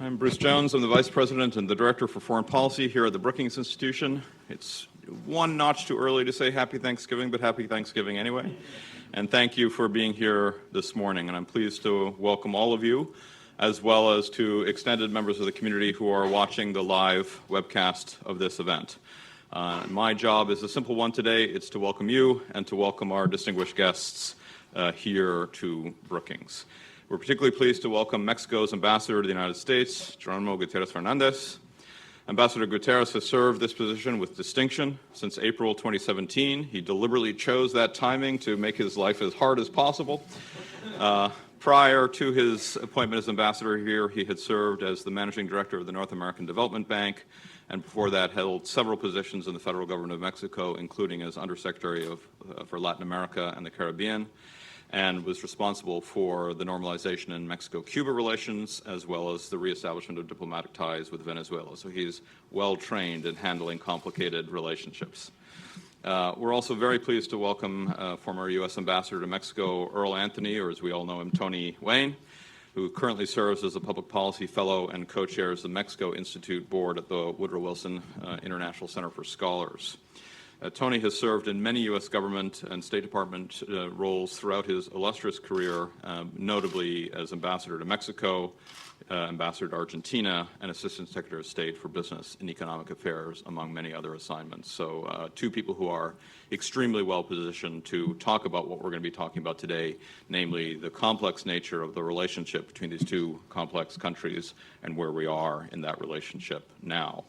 I'm Bruce Jones. I'm the Vice President and the Director for Foreign Policy here at the Brookings Institution. It's one notch too early to say Happy Thanksgiving, but Happy Thanksgiving anyway. And thank you for being here this morning. And I'm pleased to welcome all of you, as well as to extended members of the community who are watching the live webcast of this event. My job is a simple one today. It's to welcome you and to welcome our distinguished guests here to Brookings. We're particularly pleased to welcome Mexico's ambassador to the United States, Gerónimo Gutiérrez Fernández. Ambassador Gutierrez has served this position with distinction since April 2017. He deliberately chose that timing to make his life as hard as possible. Prior to his appointment as ambassador here, he had served as the managing director of the North American Development Bank, and before that held several positions in the federal government of Mexico, including as undersecretary for Latin America and the Caribbean, and was responsible for the normalization in Mexico-Cuba relations, as well as the reestablishment of diplomatic ties with Venezuela. So he's well-trained in handling complicated relationships. We're also very pleased to welcome former U.S. Ambassador to Mexico, Earl Anthony, or as we all know him, Tony Wayne, who currently serves as a public policy fellow and co-chairs the Mexico Institute Board at the Woodrow Wilson International Center for Scholars. Tony has served in many U.S. government and State Department roles throughout his illustrious career, notably as ambassador to Mexico, ambassador to Argentina, and assistant secretary of state for business and economic affairs, among many other assignments. So two people who are extremely well positioned to talk about what we're going to be talking about today, namely the complex nature of the relationship between these two complex countries and where we are in that relationship now.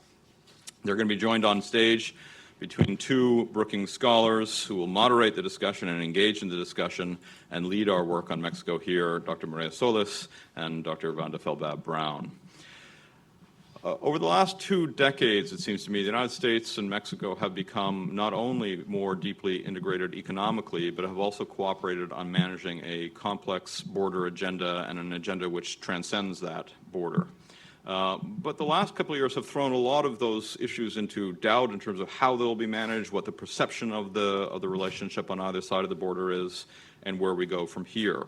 They're going to be joined on stage between two Brookings scholars who will moderate the discussion and engage in the discussion and lead our work on Mexico here, Dr. Mireya Solís and Dr. Vanda Felbab-Brown. Over the last 2 decades, it seems to me, the United States and Mexico have become not only more deeply integrated economically, but have also cooperated on managing a complex border agenda and an agenda which transcends that border. But the last couple of years have thrown a lot of those issues into doubt in terms of how they'll be managed, what the perception of the relationship on either side of the border is, and where we go from here.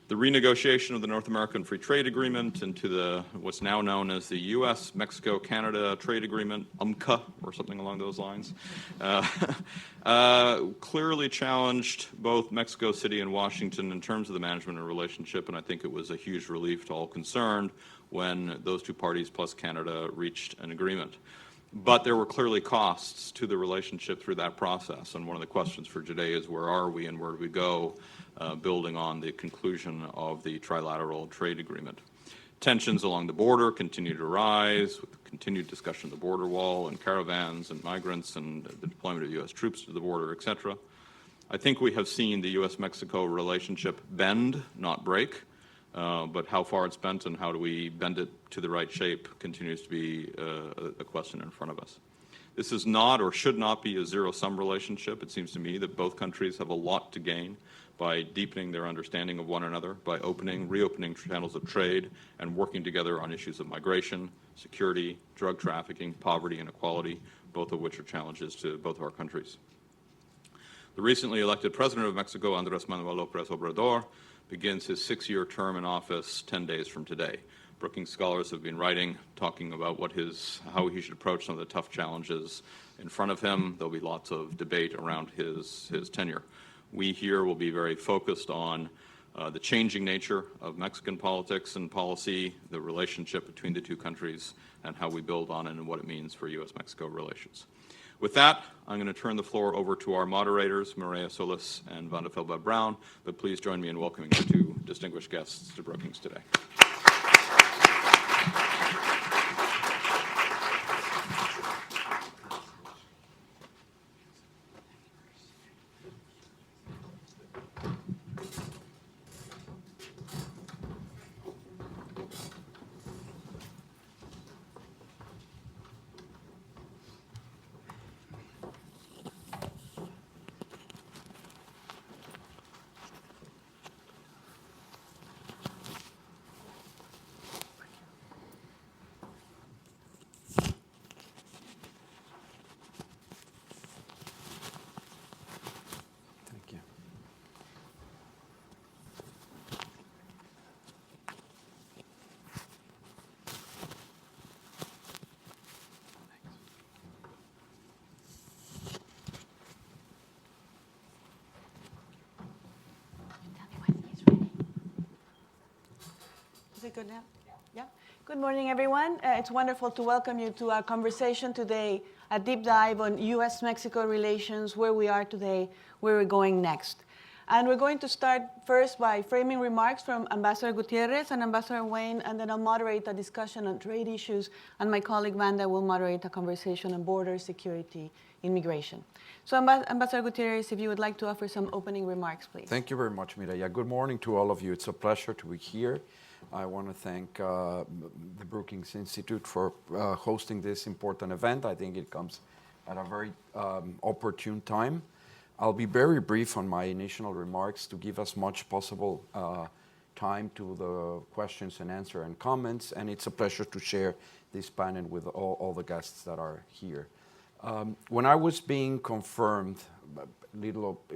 The renegotiation of the North American Free Trade Agreement into what's now known as the U.S. Mexico Canada Trade Agreement, UMCA, or something along those lines, clearly challenged both Mexico City and Washington in terms of the management of the relationship, and I think it was a huge relief to all concerned when those two parties plus Canada reached an agreement. But there were clearly costs to the relationship through that process, and one of the questions for today is where are we and where do we go, building on the conclusion of the trilateral trade agreement. Tensions along the border continue to rise with the continued discussion of the border wall and caravans and migrants and the deployment of U.S. troops to the border, etc. I think we have seen the U.S. Mexico relationship bend, not break. But how far it's bent and how do we bend it to the right shape continues to be a question in front of us. This is not or should not be a zero-sum relationship. It seems to me that both countries have a lot to gain by deepening their understanding of one another, by reopening channels of trade, and working together on issues of migration, security, drug trafficking, poverty, and equality, both of which are challenges to both of our countries. The recently elected president of Mexico, Andrés Manuel López Obrador, begins his 6-year term in office 10 days from today. Brookings scholars have been writing, talking about how he should approach some of the tough challenges in front of him. There'll be lots of debate around his tenure. We here will be very focused on the changing nature of Mexican politics and policy, the relationship between the two countries, and how we build on it and what it means for U.S.-Mexico relations. With that, I'm going to turn the floor over to our moderators, Mireya Solís and Vanda Felbab-Brown, but please join me in welcoming our two distinguished guests to Brookings today. it good now? Yeah. Good morning, everyone. It's wonderful to welcome you to our conversation today, a deep dive on U.S.-Mexico relations, where we are today, where we're going next. And we're going to start first by framing remarks from Ambassador Gutiérrez and Ambassador Wayne, and then I'll moderate a discussion on trade issues, and my colleague Vanda will moderate a conversation on border security, immigration. So Ambassador Gutiérrez, if you would like to offer some opening remarks, please. Thank you very much, Mireya. Good morning to all of you. It's a pleasure to be here. I want to thank the Brookings Institute for hosting this important event. I think it comes at a very opportune time. I'll be very brief on my initial remarks to give as much possible time to the questions and answer and comments, and it's a pleasure to share this panel with all the guests that are here. When I was being confirmed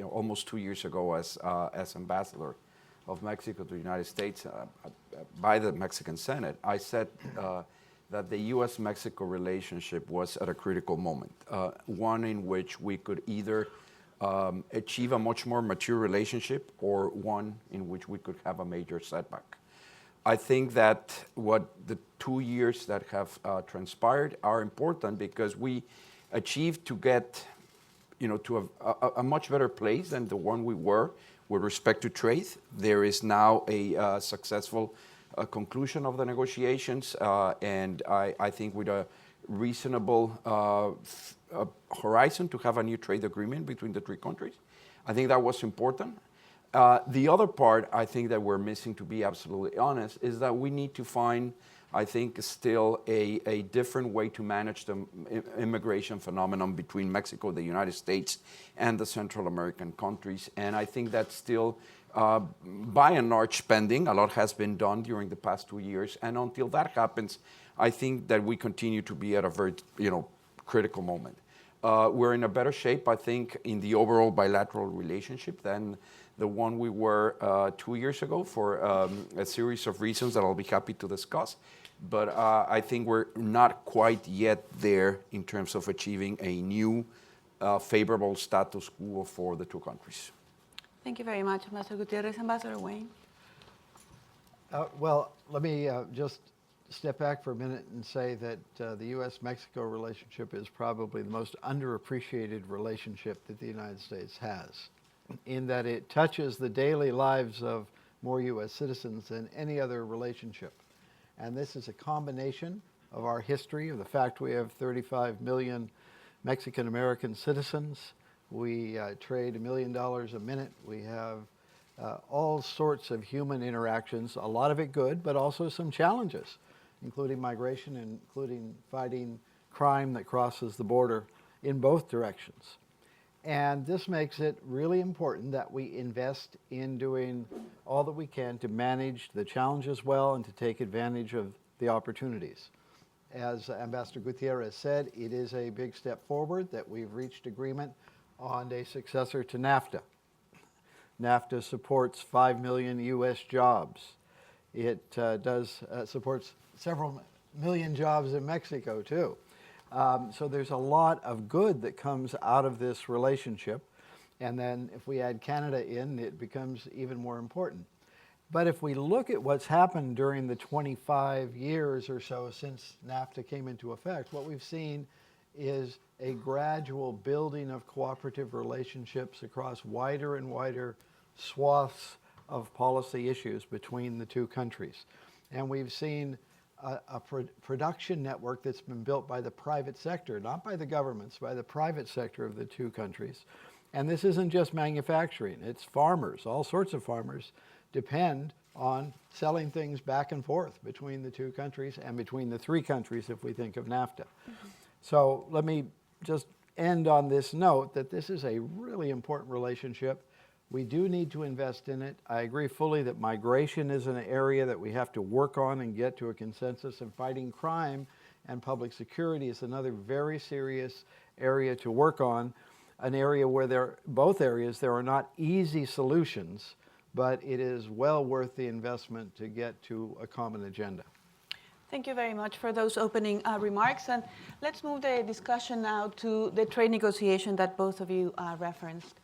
almost 2 years ago as ambassador of Mexico to the United States by the Mexican Senate, I said that the U.S.-Mexico relationship was at a critical moment, one in which we could either achieve a much more mature relationship or one in which we could have a major setback. I think that what the 2 years that have transpired are important because we achieved to get to a much better place than the one we were with respect to trade. There is now a successful conclusion of the negotiations, and I think with a reasonable horizon to have a new trade agreement between the three countries. I think that was important. The other part I think that we're missing, to be absolutely honest, is that we need to find, I think, still a different way to manage the immigration phenomenon between Mexico, the United States, and the Central American countries. And I think that's still, by and large, pending. A lot has been done during the past 2 years. And until that happens, I think that we continue to be at a very, critical moment. We're in a better shape, I think, in the overall bilateral relationship than the one we were 2 years ago for a series of reasons that I'll be happy to discuss. But I think we're not quite yet there in terms of achieving a new favorable status quo for the two countries. Thank you very much, Ambassador Gutiérrez. Ambassador Wayne. Well, let me just step back for a minute and say that the U.S.-Mexico relationship is probably the most underappreciated relationship that the United States has, in that it touches the daily lives of more U.S. citizens than any other relationship. And this is a combination of our history, of the fact we have 35 million Mexican-American citizens. We trade $1 million a minute. We have all sorts of human interactions, a lot of it good, but also some challenges, including migration and including fighting crime that crosses the border in both directions. And this makes it really important that we invest in doing all that we can to manage the challenges well and to take advantage of the opportunities. As Ambassador Gutiérrez said, it is a big step forward that we've reached agreement on a successor to NAFTA. NAFTA supports 5 million U.S. jobs. It supports several million jobs in Mexico, too. So there's a lot of good that comes out of this relationship. And then if we add Canada in, it becomes even more important. But if we look at what's happened during the 25 years or so since NAFTA came into effect, what we've seen is a gradual building of cooperative relationships across wider and wider swaths of policy issues between the two countries. And we've seen a production network that's been built by the private sector, not by the governments, by the private sector of the two countries. And this isn't just manufacturing, it's farmers. All sorts of farmers depend on selling things back and forth between the two countries and between the three countries if we think of NAFTA. So let me just end on this note that this is a really important relationship. We do need to invest in it. I agree fully that migration is an area that we have to work on and get to a consensus, and fighting crime and public security is another very serious area to work on, an area where both areas there are not easy solutions, but it is well worth the investment to get to a common agenda. Thank you very much for those opening remarks. And let's move the discussion now to the trade negotiation that both of you referenced.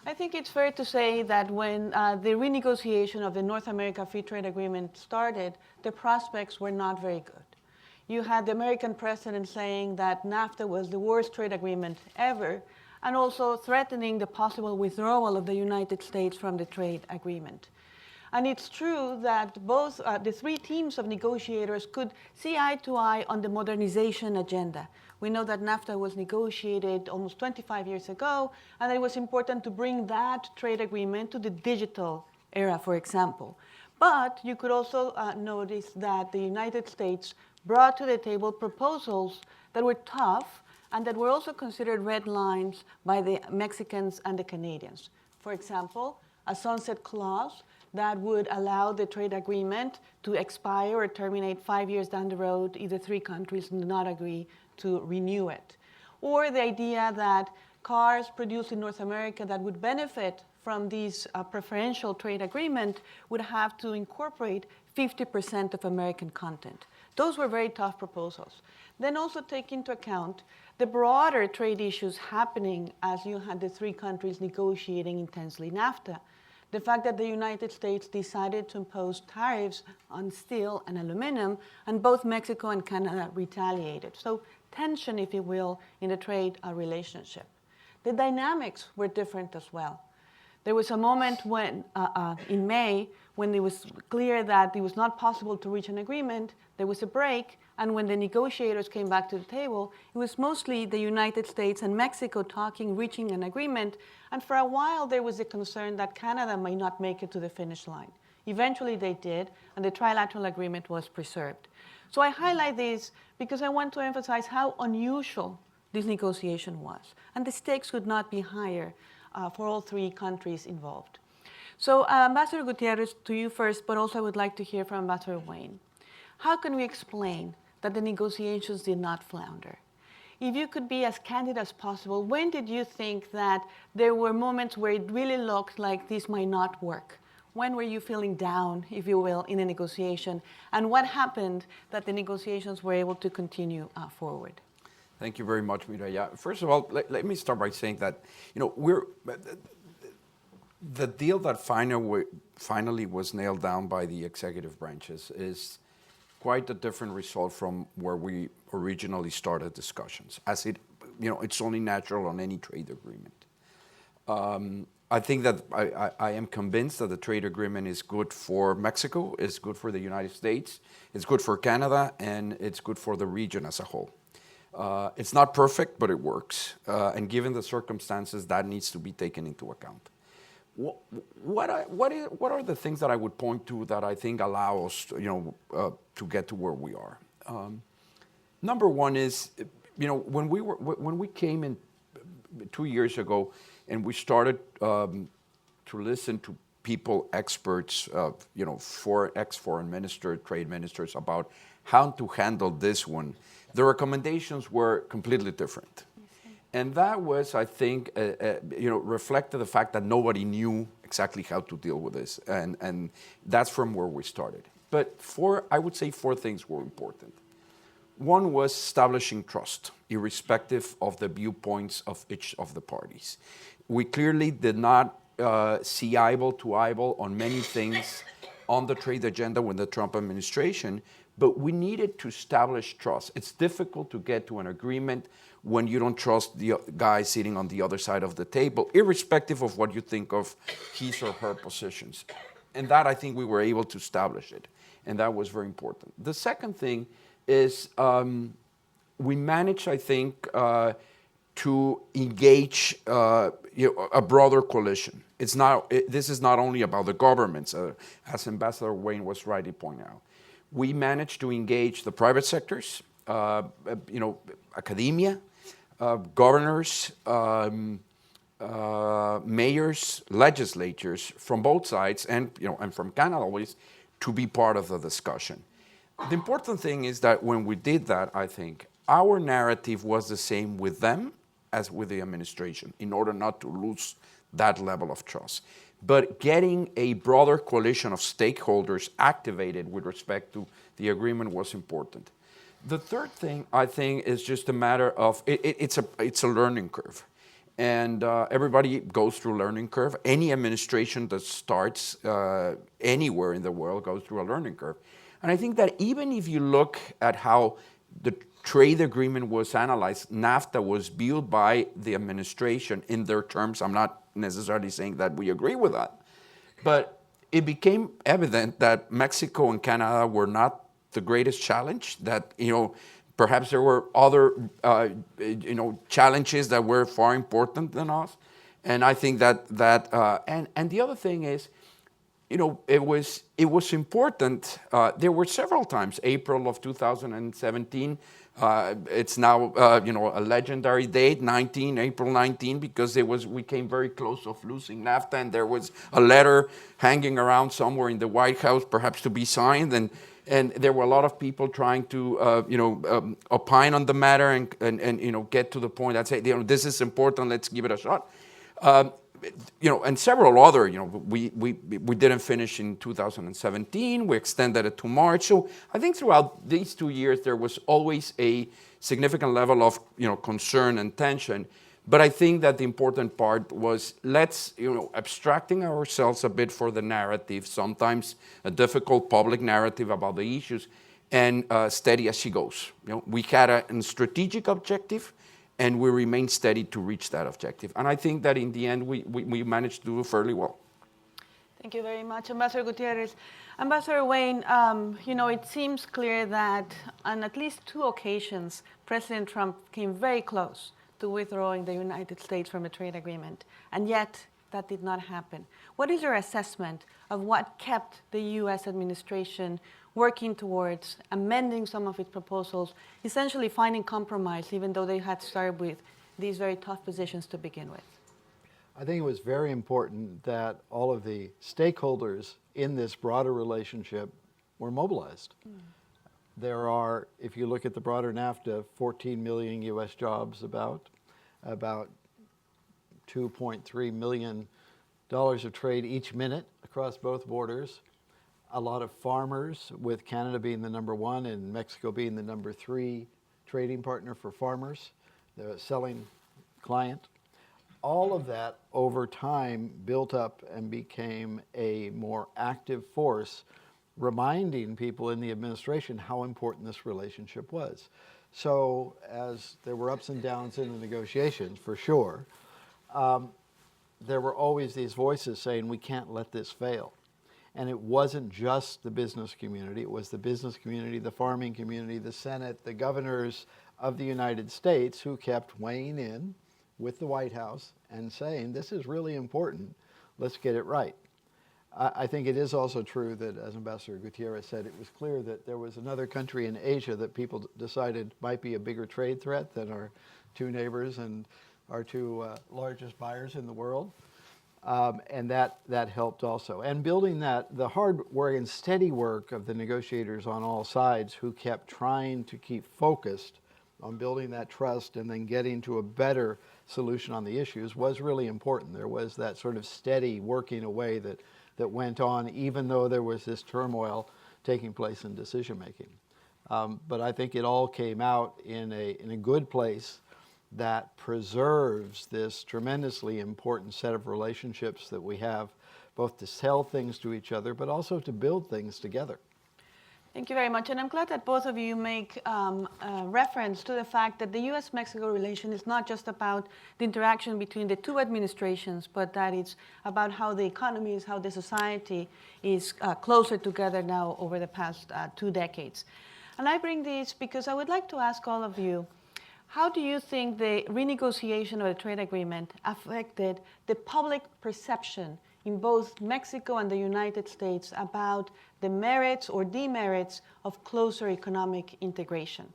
I think it's fair to say that when the renegotiation of the North America Free Trade Agreement started, the prospects were not very good. You had the American president saying that NAFTA was the worst trade agreement ever, and also threatening the possible withdrawal of the United States from the trade agreement. And it's true that both the three teams of negotiators could see eye to eye on the modernization agenda. We know that NAFTA was negotiated almost 25 years ago, and it was important to bring that trade agreement to the digital era, for example. But you could also notice that the United States brought to the table proposals that were tough and that were also considered red lines by the Mexicans and the Canadians. For example, a sunset clause that would allow the trade agreement to expire or terminate 5 years down the road if the three countries do not agree to renew it. Or the idea that cars produced in North America that would benefit from this preferential trade agreement would have to incorporate 50% of American content. Those were very tough proposals. Then also take into account the broader trade issues happening as you had the three countries negotiating intensely NAFTA. The fact that the United States decided to impose tariffs on steel and aluminum, and both Mexico and Canada retaliated. So tension, if you will, in the trade relationship. The dynamics were different as well. There was a moment when, in May, when it was clear that it was not possible to reach an agreement. There was a break, and when the negotiators came back to the table, it was mostly the United States and Mexico talking, reaching an agreement, and for a while there was a concern that Canada might not make it to the finish line. Eventually they did, and the trilateral agreement was preserved. So I highlight this because I want to emphasize how unusual this negotiation was, and the stakes could not be higher for all three countries involved. So Ambassador Gutierrez, to you first, but also I would like to hear from Ambassador Wayne. How can we explain that the negotiations did not flounder? If you could be as candid as possible, when did you think that there were moments where it really looked like this might not work? When were you feeling down, if you will, in a negotiation? And what happened that the negotiations were able to continue forward? Thank you very much, Mireya. First of all, let me start by saying that, the deal that finally was nailed down by the executive branches is quite a different result from where we originally started discussions. As it's only natural on any trade agreement. I think that I am convinced that the trade agreement is good for Mexico, it's good for the United States, it's good for Canada, and it's good for the region as a whole. It's not perfect, but it works. And given the circumstances, that needs to be taken into account. What are the things that I would point to that I think allow us, to get to where we are? Number one is, when we came in 2 years ago, and we started to listen to people, experts, ex-foreign ministers, trade ministers, about how to handle this one. The recommendations were completely different. And that was, I think, reflected the fact that nobody knew exactly how to deal with this. And that's from where we started. But I would say four things were important. One was establishing trust, irrespective of the viewpoints of each of the parties. We clearly did not see eyeball to eyeball on many things on the trade agenda with the Trump administration, but we needed to establish trust. It's difficult to get to an agreement when you don't trust the guy sitting on the other side of the table, irrespective of what you think of his or her positions. And that, I think, we were able to establish it, and that was very important. The second thing is we managed, I think, to engage a broader coalition. This is not only about the governments, as Ambassador Wayne was rightly pointing out. We managed to engage the private sectors, academia, governors, mayors, legislatures from both sides, and from Canada always, to be part of the discussion. The important thing is that when we did that, I think, our narrative was the same with them as with the administration, in order not to lose that level of trust. But getting a broader coalition of stakeholders activated with respect to the agreement was important. The third thing, I think, is just a matter of, it's a learning curve. And everybody goes through a learning curve. Any administration that starts anywhere in the world goes through a learning curve. And I think that even if you look at how the trade agreement was analyzed, NAFTA was viewed by the administration in their terms. I'm not necessarily saying that we agree with that. But it became evident that Mexico and Canada were not the greatest challenge, that, perhaps there were other, challenges that were far important than us. And I think and the other thing is, it was important. There were several times, April of 2017, it's now, a legendary date, April 19, because we came very close of losing NAFTA, and there was a letter hanging around somewhere in the White House, perhaps to be signed, and there were a lot of people trying to, opine on the matter and get to the point that say, this is important, let's give it a shot. And several other, we didn't finish in 2017. We extended it to March. So I think throughout these 2 years, there was always a significant level of, concern and tension. But I think that the important part was let's, abstracting ourselves a bit for the narrative, sometimes a difficult public narrative about the issues, and steady as she goes. We had a strategic objective, and we remain steady to reach that objective. And I think that in the end, we managed to do fairly well. Thank you very much, Ambassador Gutierrez. Ambassador Wayne, it seems clear that on at least 2 occasions, President Trump came very close to withdrawing the United States from a trade agreement, and yet that did not happen. What is your assessment of what kept the U.S. administration working towards amending some of its proposals, essentially finding compromise, even though they had started with these very tough positions to begin with? I think it was very important that all of the stakeholders in this broader relationship were mobilized. There are, if you look at the broader NAFTA, 14 million U.S. jobs, about $2.3 million of trade each minute across both borders. A lot of farmers, with Canada being the #1 and Mexico being the #3 trading partner for farmers, the selling client. All of that over time built up and became a more active force, reminding people in the administration how important this relationship was. So as there were ups and downs in the negotiations, for sure, there were always these voices saying, we can't let this fail. And it wasn't just the business community. It was the business community, the farming community, the Senate, the governors of the United States who kept weighing in with the White House and saying, this is really important. Let's get it right. I think it is also true that, as Ambassador Gutierrez said, it was clear that there was another country in Asia that people decided might be a bigger trade threat than our 2 neighbors and our 2 largest buyers in the world. And that helped also. And building that, the hard work and steady work of the negotiators on all sides who kept trying to keep focused on building that trust and then getting to a better solution on the issues was really important. There was that sort of steady working away that went on, even though there was this turmoil taking place in decision making. But I think it all came out in a good place that preserves this tremendously important set of relationships that we have, both to sell things to each other, but also to build things together. Thank you very much. And I'm glad that both of you make reference to the fact that the U.S.-Mexico relation is not just about the interaction between the 2 administrations, but that it's about how the economies, how the society is closer together now over the past 2 decades. And I bring this because I would like to ask all of you, how do you think the renegotiation of the trade agreement affected the public perception in both Mexico and the United States about the merits or demerits of closer economic integration?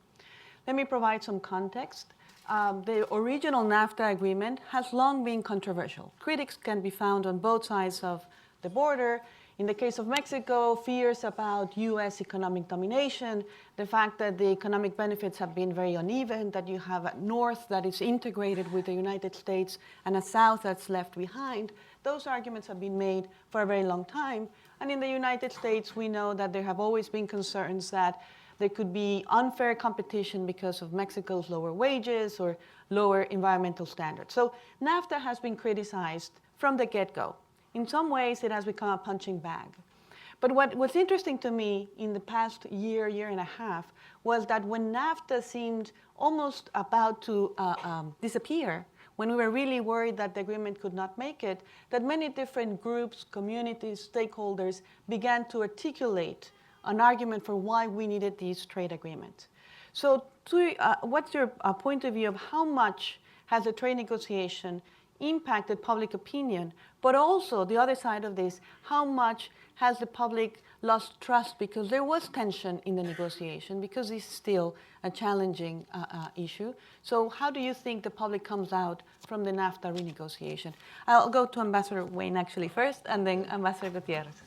Let me provide some context. The original NAFTA agreement has long been controversial. Critics can be found on both sides of the border. In the case of Mexico, fears about U.S. economic domination, the fact that the economic benefits have been very uneven, that you have a north that is integrated with the United States and a south that's left behind. Those arguments have been made for a very long time. And in the United States, we know that there have always been concerns that there could be unfair competition because of Mexico's lower wages or lower environmental standards. So NAFTA has been criticized from the get-go. In some ways, it has become a punching bag. But what's interesting to me in the past year, year and a half, was that when NAFTA seemed almost about to disappear, when we were really worried that the agreement could not make it, that many different groups, communities, stakeholders began to articulate an argument for why we needed these trade agreements. So what's your point of view of how much has the trade negotiation impacted public opinion, but also the other side of this, how much has the public lost trust because there was tension in the negotiation, because it's still a challenging issue. So how do you think the public comes out from the NAFTA renegotiation? I'll go to Ambassador Wayne actually first, and then Ambassador Gutierrez.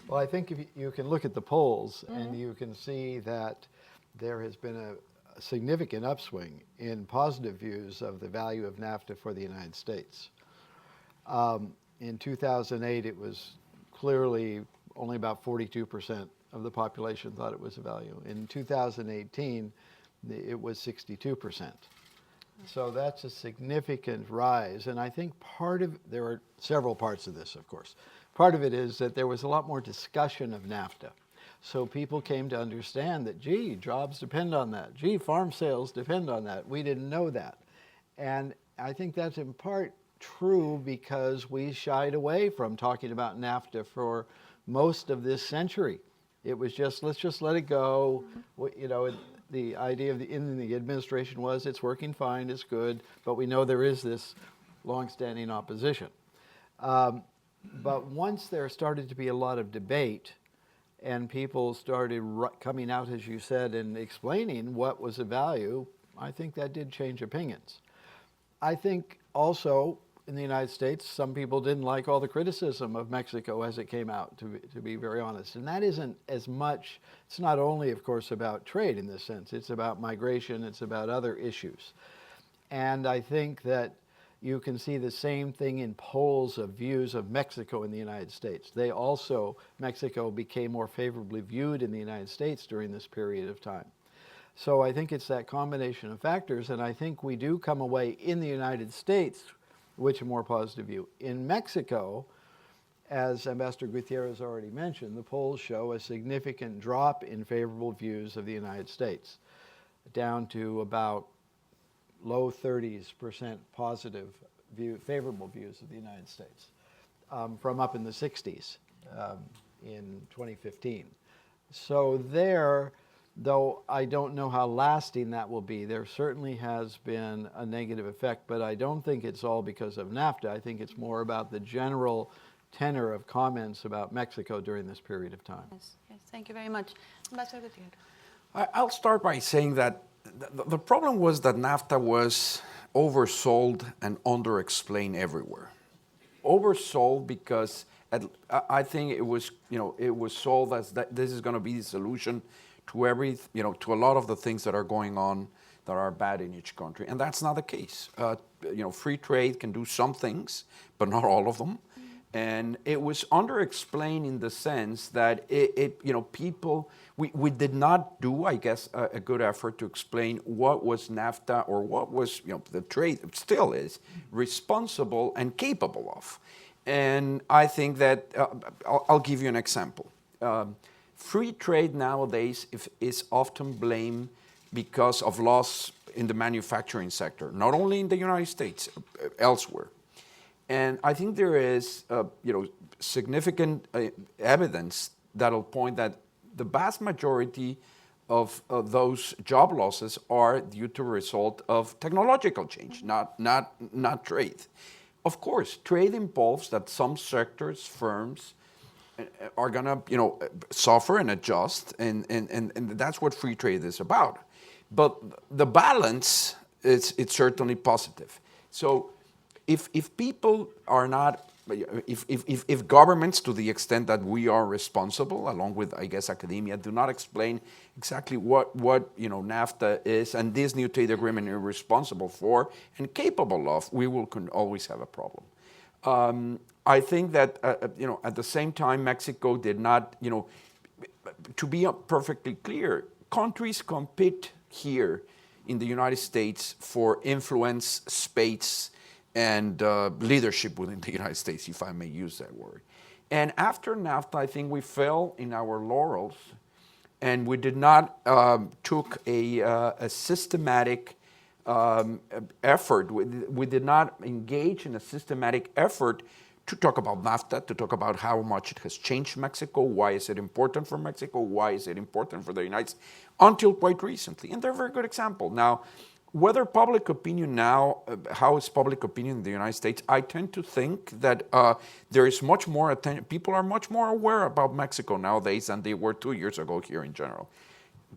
Well, I think if you can look at the polls and you can see that there has been a significant upswing in positive views of the value of NAFTA for the United States. In 2008, it was clearly only about 42% of the population thought it was a value. In 2018, it was 62%. So that's a significant rise. And I think there are several parts of this, of course. Part of it is that there was a lot more discussion of NAFTA. So people came to understand that, gee, jobs depend on that. Gee, farm sales depend on that. We didn't know that. And I think that's in part true because we shied away from talking about NAFTA for most of this century. It was just, let's just let it go. You know, the idea in the administration was it's working fine, it's good, but we know there is this longstanding opposition. But once there started to be a lot of debate and people started coming out, as you said, and explaining what was the value, I think that did change opinions. I think also in the United States, some people didn't like all the criticism of Mexico as it came out, to be very honest. And that isn't as much, it's not only, of course, about trade in this sense. It's about migration, it's about other issues. And I think that you can see the same thing in polls of views of Mexico in the United States. Mexico became more favorably viewed in the United States during this period of time. So I think it's that combination of factors, and I think we do come away in the United States with a more positive view. In Mexico, as Ambassador Gutierrez already mentioned, the polls show a significant drop in favorable views of the United States, down to about low 30% positive favorable views of the United States, from up in the 60s in 2015. So there, though I don't know how lasting that will be, there certainly has been a negative effect, but I don't think it's all because of NAFTA. I think it's more about the general tenor of comments about Mexico during this period of time. Yes, yes, thank you very much. Ambassador Gutierrez. I'll start by saying that the problem was that NAFTA was oversold and underexplained everywhere. Oversold because I think it was sold as that this is going to be the solution to to a lot of the things that are going on that are bad in each country, and that's not the case. Free trade can do some things, but not all of them. And it was underexplained in the sense that we did not do, I guess, a good effort to explain what was NAFTA or what was, the trade still is responsible and capable of. And I think that, I'll give you an example. Free trade nowadays is often blamed because of loss in the manufacturing sector, not only in the United States, elsewhere. And I think there is, significant evidence that'll point that the vast majority of those job losses are due to a result of technological change, not trade. Of course, trade involves that some sectors, firms, are gonna, suffer and adjust, and that's what free trade is about. But the balance it's certainly positive. So if people are not, if governments, to the extent that we are responsible, along with, I guess, academia, do not explain exactly what NAFTA is and this new trade agreement is responsible for and capable of, we will always have a problem. I think that at the same time, Mexico did not, to be perfectly clear, countries compete here in the United States for influence, space, and leadership within the United States, if I may use that word. And after NAFTA, I think we fell in our laurels, and we did not took a systematic effort. We did not engage in a systematic effort to talk about NAFTA, to talk about how much it has changed Mexico, why is it important for Mexico, why is it important for the United States, until quite recently. And they're a very good example. Now, whether public opinion now, how is public opinion in the United States? I tend to think that there is much more attention. People are much more aware about Mexico nowadays than they were 2 years ago here in general.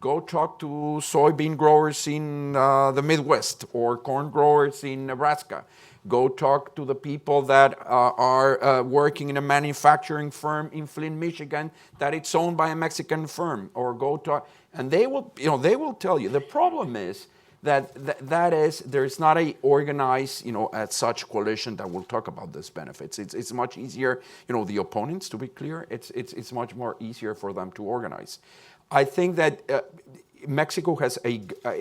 Go talk to soybean growers in the Midwest or corn growers in Nebraska. Go talk to the people that are working in a manufacturing firm in Flint, Michigan, that it's owned by a Mexican firm. Or go talk, and they will tell you. The problem is that there is not a organized, as such coalition that will talk about these benefits. It's much easier, the opponents, to be clear, it's much more easier for them to organize. I think that Mexico has a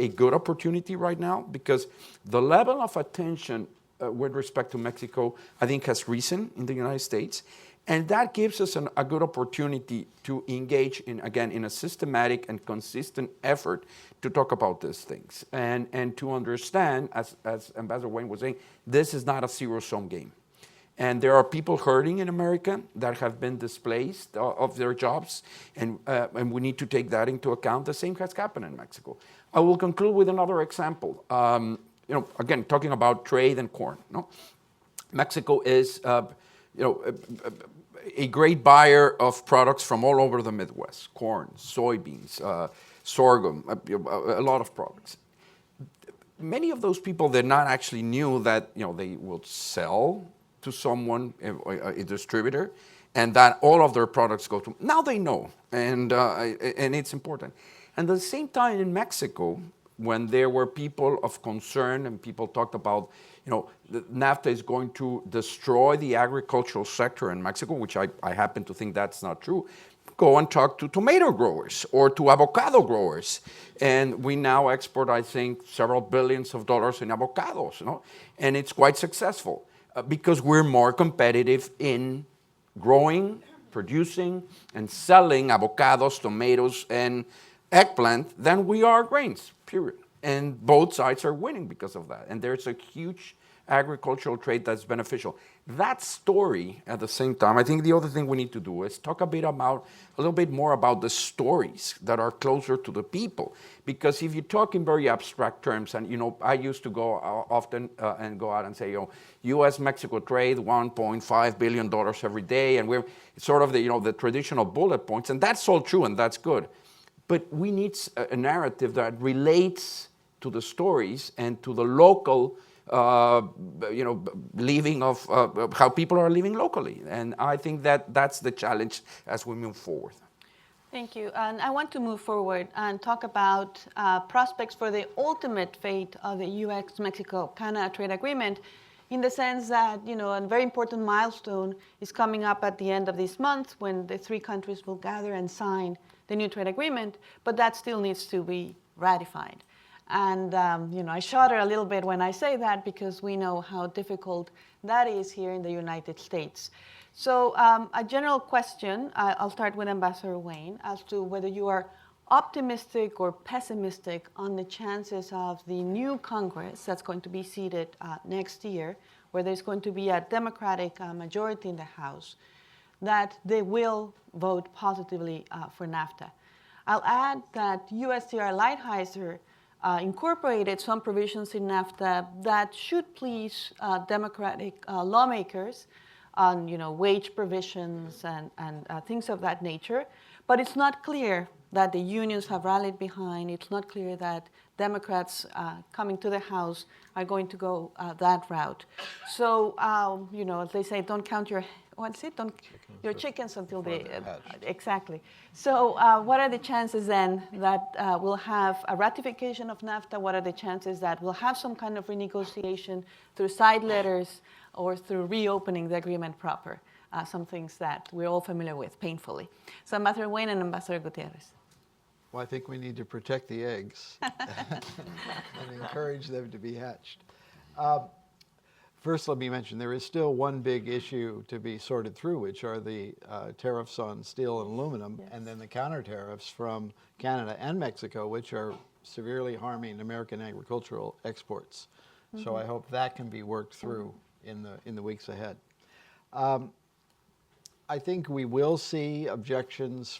good opportunity right now because the level of attention with respect to Mexico, I think, has risen in the United States. And that gives us a good opportunity to engage in a systematic and consistent effort to talk about these things and to understand, as Ambassador Wayne was saying, this is not a zero-sum game. And there are people hurting in America that have been displaced of their jobs, and we need to take that into account. The same has happened in Mexico. I will conclude with another example. Again, talking about trade and corn. Mexico is a great buyer of products from all over the Midwest: corn, soybeans, sorghum, a lot of products. Many of those people did not actually knew that they would sell to someone, a distributor, and that all of their products go to. Now they know, and it's important. And at the same time in Mexico, when there were people of concern and people talked about, NAFTA is going to destroy the agricultural sector in Mexico, which I happen to think that's not true. Go and talk to tomato growers or to avocado growers. And we now export, I think, several billions of dollars in avocados, and it's quite successful because we're more competitive in growing, producing, and selling avocados, tomatoes, and eggplant than we are grains, period. And both sides are winning because of that. And there's a huge agricultural trade that's beneficial. That story, at the same time, I think the other thing we need to do is talk a little bit more about the stories that are closer to the people. Because if you talk in very abstract terms, and I used to go often and go out and say, U.S. Mexico trade, $1.5 billion every day, and we're sort of the traditional bullet points, and that's all true and that's good. But we need a narrative that relates to the stories and to the local, living of how people are living locally. And I think that's the challenge as we move forward. Thank you. And I want to move forward and talk about prospects for the ultimate fate of the U.S. Mexico-Canada trade agreement, in the sense that, a very important milestone is coming up at the end of this month when the three countries will gather and sign the new trade agreement, but that still needs to be ratified. And, I shudder a little bit when I say that because we know how difficult that is here in the United States. So a general question, I'll start with Ambassador Wayne, as to whether you are optimistic or pessimistic on the chances of the new Congress that's going to be seated next year, where there's going to be a Democratic majority in the House, that they will vote positively for NAFTA. I'll add that USTR Lighthizer incorporated some provisions in NAFTA that should please Democratic lawmakers on wage provisions and things of that nature, but it's not clear that the unions have rallied behind. It's not clear that Democrats coming to the House are going to go that route. So, as they say, don't count your your chickens until they exactly. So, what are the chances then that we'll have a ratification of NAFTA? What are the chances that we'll have some kind of renegotiation through side letters or through reopening the agreement proper? Some things that we're all familiar with painfully. So, Ambassador Wayne and Ambassador Gutierrez. Well, I think we need to protect the eggs and encourage them to be hatched. First, let me mention there is still one big issue to be sorted through, which are the tariffs on steel and aluminum, and then the counter tariffs from Canada and Mexico, which are severely harming American agricultural exports. So I hope that can be worked through in the weeks ahead. I think we will see objections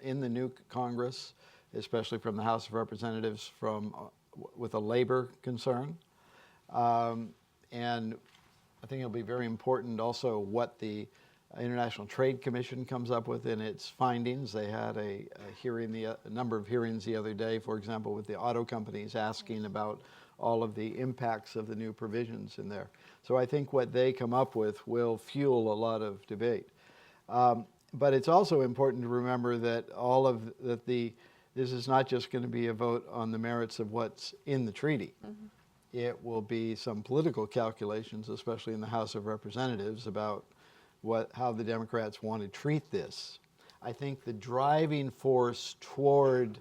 in the new Congress, especially from the House of Representatives, with a labor concern. And I think it'll be very important also what the International Trade Commission comes up with in its findings. They had a number of hearings the other day, for example, with the auto companies asking about all of the impacts of the new provisions in there. So I think what they come up with will fuel a lot of debate. But it's also important to remember that this is not just going to be a vote on the merits of what's in the treaty. It will be some political calculations, especially in the House of Representatives, about how the Democrats want to treat this. I think the driving force toward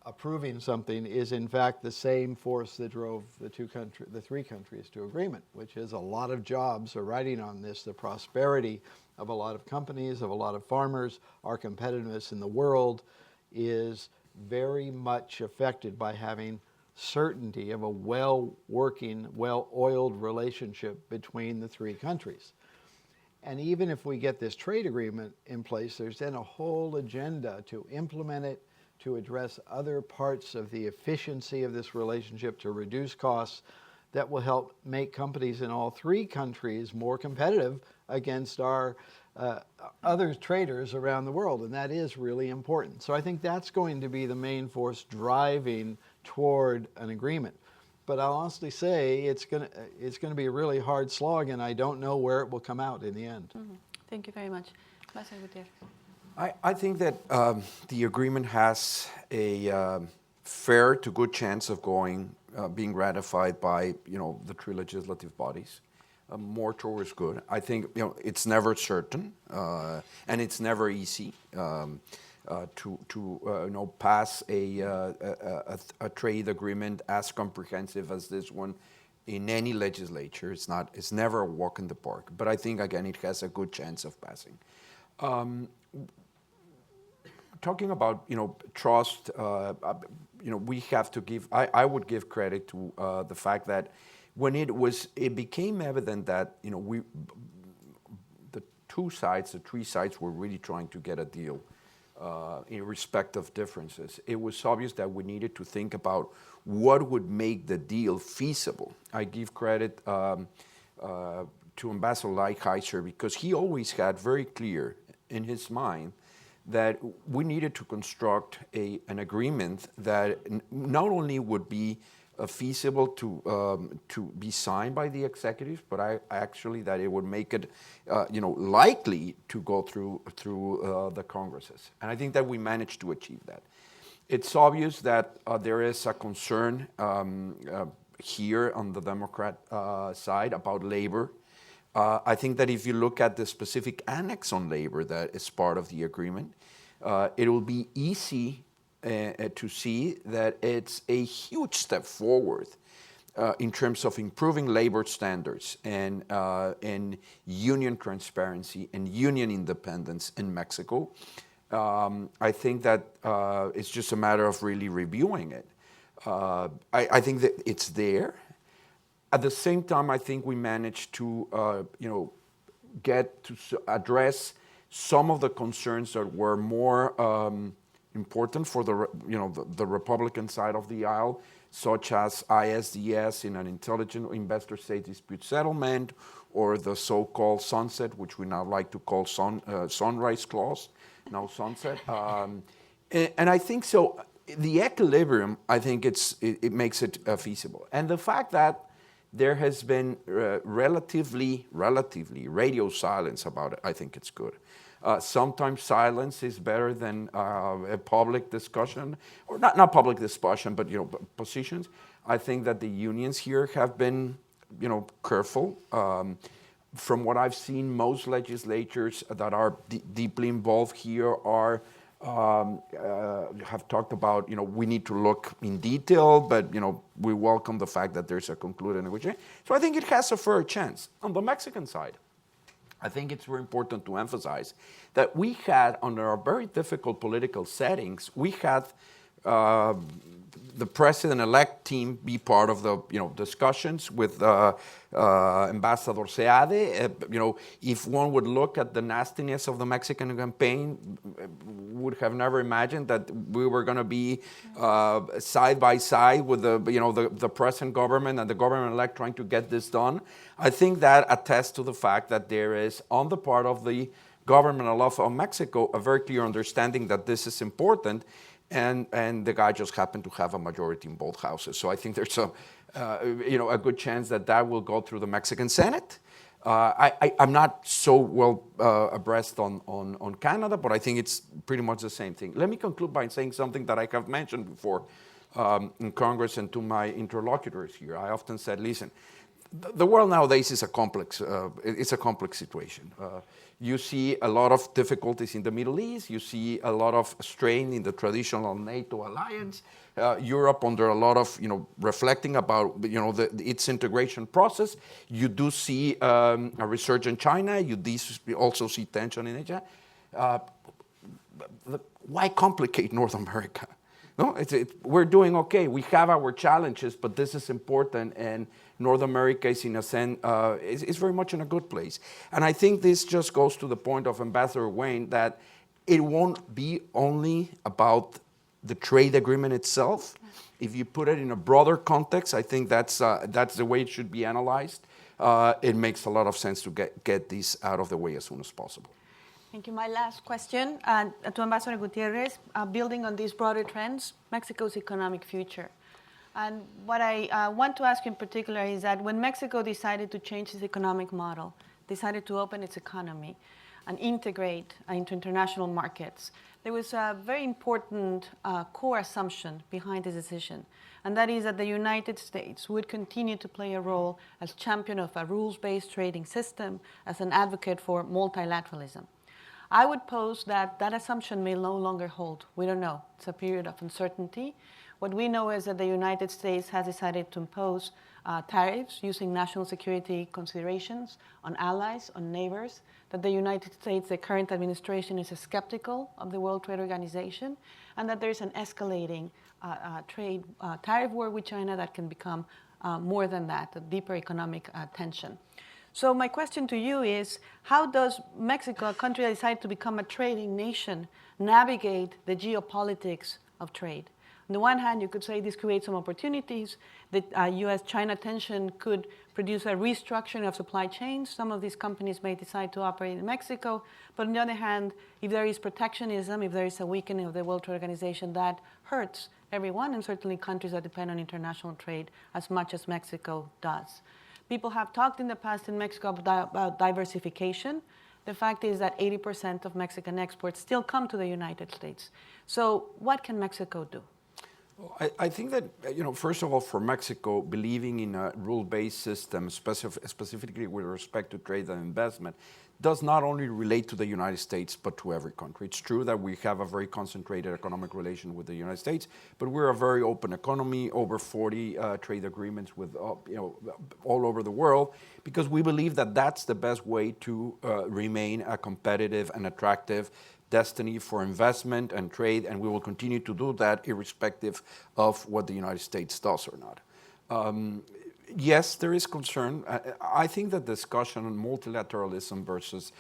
approving something is in fact the same force that drove the three countries to agreement, which is a lot of jobs are riding on this, the prosperity of a lot of companies, of a lot of farmers. Our competitiveness in the world is very much affected by having certainty of a well-working, well-oiled relationship between the three countries. And even if we get this trade agreement in place, there's then a whole agenda to implement it, to address other parts of the efficiency of this relationship, to reduce costs that will help make companies in all three countries more competitive against our other traders around the world, and that is really important. So I think that's going to be the main force driving toward an agreement. But I'll honestly say it's going to be a really hard slog, and I don't know where it will come out in the end. Thank you very much. Gutiérrez. I think that the agreement has a fair to good chance of being ratified by the three legislative bodies. More towards good. I think it's never certain, and it's never easy to pass a trade agreement as comprehensive as this one in any legislature. It's never a walk in the park. But I think again it has a good chance of passing. Talking about trust, we have to give. I would give credit to the fact that when it became evident that the three sides were really trying to get a deal in respect of differences. It was obvious that we needed to think about what would make the deal feasible. I give credit to Ambassador Lighthizer because he always had very clear in his mind that we needed to construct an agreement that not only would be feasible to be signed by the executives, but actually that it would make it, likely to go through the Congresses. And I think that we managed to achieve that. It's obvious that there is a concern here on the Democrat side about labor. I think that if you look at the specific annex on labor that is part of the agreement, it will be easy to see that it's a huge step forward in terms of improving labor standards and union transparency and union independence in Mexico. I think that it's just a matter of really reviewing it. I think that it's there. At the same time, I think we managed to get to address some of the concerns that were more important for the Republican side of the aisle, such as ISDS in an intelligent investor state dispute settlement, or the so-called sunset, which we now like to call sunrise clause, now sunset. And I think so. The equilibrium, I think it makes it feasible, and the fact that there has been relatively radio silence about it, I think it's good. Sometimes silence is better than a public discussion, or not public discussion, but positions. I think that the unions here have been, careful. From what I've seen, most legislatures that are deeply involved here are have talked about, we need to look in detail, but, we welcome the fact that there's a concluded negotiation. So I think it has a fair chance. On the Mexican side, I think it's very important to emphasize that we had, under a very difficult political settings, we had the president-elect team be part of the discussions with Ambassador Seade. If one would look at the nastiness of the Mexican campaign, would have never imagined that we were going to be side by side with the present government and the government-elect trying to get this done. I think that attests to the fact that there is, on the part of the government of Mexico, a very clear understanding that this is important. And the guy just happened to have a majority in both houses. So I think there's a good chance that will go through the Mexican Senate. I'm not so well abreast on Canada, but I think it's pretty much the same thing. Let me conclude by saying something that I have mentioned before in Congress and to my interlocutors here. I often said, listen, the world nowadays is a complex situation. You see a lot of difficulties in the Middle East. You see a lot of strain in the traditional NATO alliance. Europe under a lot of, reflecting about, its integration process. You do see a resurgence in China. You also see tension in Asia. Why complicate North America? No, we're doing okay. We have our challenges, but this is important, and North America is, in a sense, is very much in a good place. And I think this just goes to the point of Ambassador Wayne that it won't be only about the trade agreement itself. If you put it in a broader context, I think that's the way it should be analyzed. It makes a lot of sense to get this out of the way as soon as possible. Thank you. My last question to Ambassador Gutiérrez, building on these broader trends, Mexico's economic future. And what I want to ask you in particular is that when Mexico decided to change its economic model, decided to open its economy and integrate into international markets, there was a very important core assumption behind this decision, and that is that the United States would continue to play a role as champion of a rules-based trading system, as an advocate for multilateralism. I would pose that assumption may no longer hold. We don't know. It's a period of uncertainty. What we know is that the United States has decided to impose tariffs using national security considerations on allies, on neighbors, that the United States, the current administration, is skeptical of the World Trade Organization, and that there's an escalating trade tariff war with China that can become more than that, a deeper economic tension. So my question to you is, how does Mexico, a country that decided to become a trading nation, navigate the geopolitics of trade? On the one hand, you could say this creates some opportunities. The U.S.-China tension could produce a restructuring of supply chains. Some of these companies may decide to operate in Mexico. But on the other hand, if there is protectionism, if there is a weakening of the World Trade Organization, that hurts everyone, and certainly countries that depend on international trade as much as Mexico does. People have talked in the past in Mexico about diversification. The fact is that 80% of Mexican exports still come to the United States. So what can Mexico do? I think that, first of all, for Mexico, believing in a rule-based system, specifically with respect to trade and investment, does not only relate to the United States, but to every country. It's true that we have a very concentrated economic relation with the United States, but we're a very open economy, over 40 trade agreements with, all over the world, because we believe that that's the best way to remain a competitive and attractive destiny for investment and trade, and we will continue to do that irrespective of what the United States does or not. Yes, there is concern. I think the discussion on multilateralism versus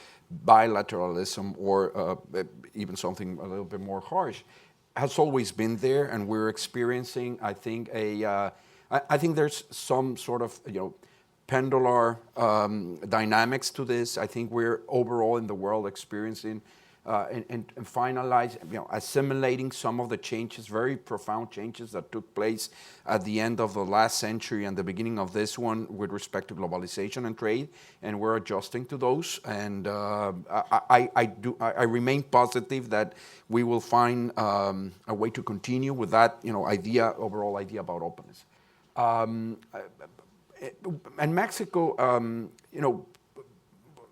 bilateralism, or even something a little bit more harsh, has always been there, and we're experiencing, I think, I think there's some sort of, pendular dynamics to this. I think we're overall in the world experiencing and finalize, assimilating some of the changes, very profound changes that took place at the end of the last century and the beginning of this one with respect to globalization and trade, and we're adjusting to those. And I remain positive that we will find a way to continue with that, overall idea about openness. And Mexico,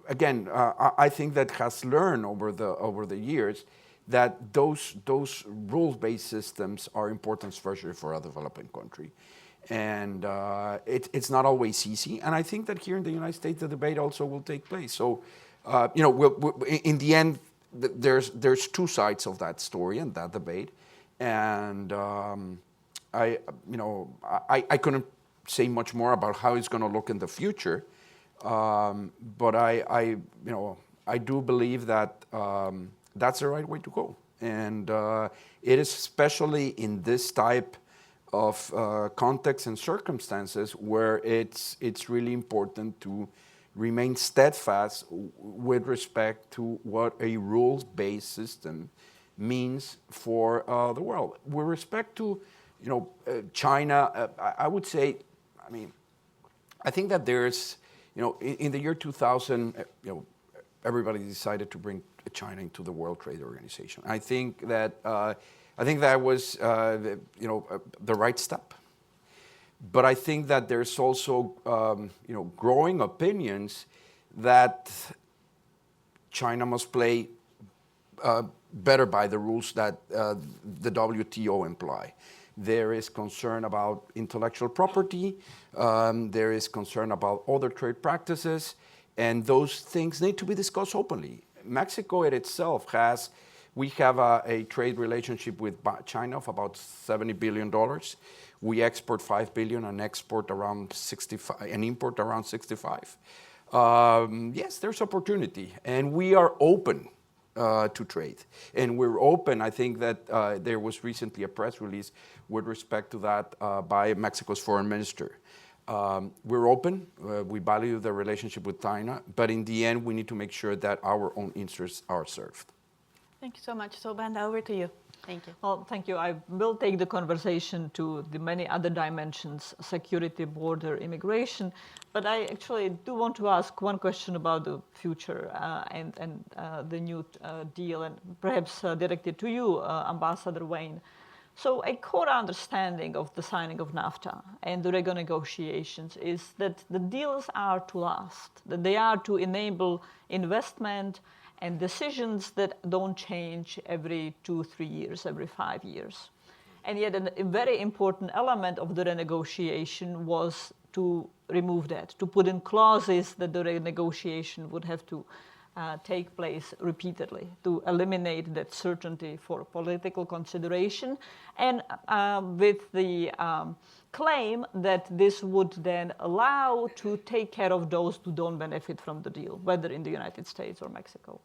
again, I think that has learned over the years that those rules-based systems are important, especially for a developing country. And it's not always easy. And I think that here in the United States, the debate also will take place. So, in the end, there's two sides of that story and that debate. And I couldn't say much more about how it's going to look in the future. But I do believe that that's the right way to go. And it is especially in this type of context and circumstances where it's really important to remain steadfast with respect to what a rules-based system means for the world. With respect to China, I would say, I think that there's, in the year 2000, everybody decided to bring China into the World Trade Organization. I think that was the right step. But I think that there's also growing opinions that China must play better by the rules that the WTO imply. There is concern about intellectual property. There is concern about other trade practices, and those things need to be discussed openly. Mexico in itself we have a trade relationship with China of about $70 billion. We export $5 billion and export around 65, and import around 65. Yes, there's opportunity, and we are open to trade. And we're open. I think that there was recently a press release with respect to that by Mexico's foreign minister. We're open. We value the relationship with China, but in the end, we need to make sure that our own interests are served. Thank you so much. So, Vanda, over to you. Thank you. Well, thank you. I will take the conversation to the many other dimensions, security, border, immigration. But I actually do want to ask one question about the future and the new deal, and perhaps directed to you, Ambassador Wayne. So a core understanding of the signing of NAFTA and the renegotiations is that the deals are to last, that they are to enable investment and decisions that don't change every 2-3 years, every 5 years. And yet a very important element of the renegotiation was to remove that, to put in clauses that the renegotiation would have to take place repeatedly, to eliminate that certainty for political consideration, and with the claim that this would then allow to take care of those who don't benefit from the deal, whether in the United States or Mexico.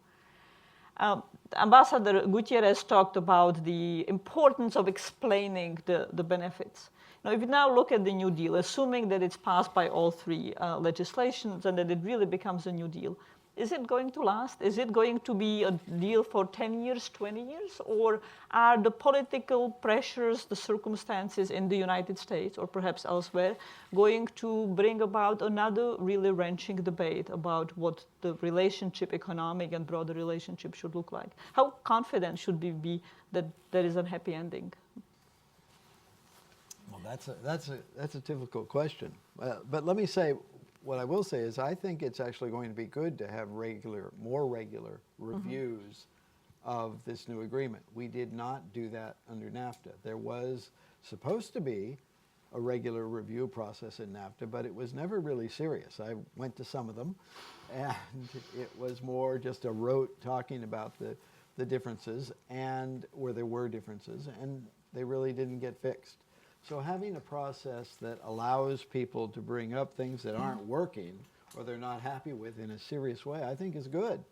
Ambassador Gutierrez talked about the importance of explaining the benefits. Now, if you now look at the New Deal, assuming that it's passed by all three legislations and that it really becomes a New Deal, is it going to last? Is it going to be a deal for 10 years, 20 years? Or are the political pressures, the circumstances in the United States or perhaps elsewhere going to bring about another really wrenching debate about what the relationship, economic and broader relationship should look like? How confident should we be that there is a happy ending? Well, that's a difficult question. But let me say, what I will say is I think it's actually going to be good to have more regular reviews of this new agreement. We did not do that under NAFTA. There was supposed to be a regular review process in NAFTA, but it was never really serious. I went to some of them, and it was more just a rote talking about the differences, and where there were differences, and they really didn't get fixed. So having a process that allows people to bring up things that aren't working or they're not happy with in a serious way, I think is good.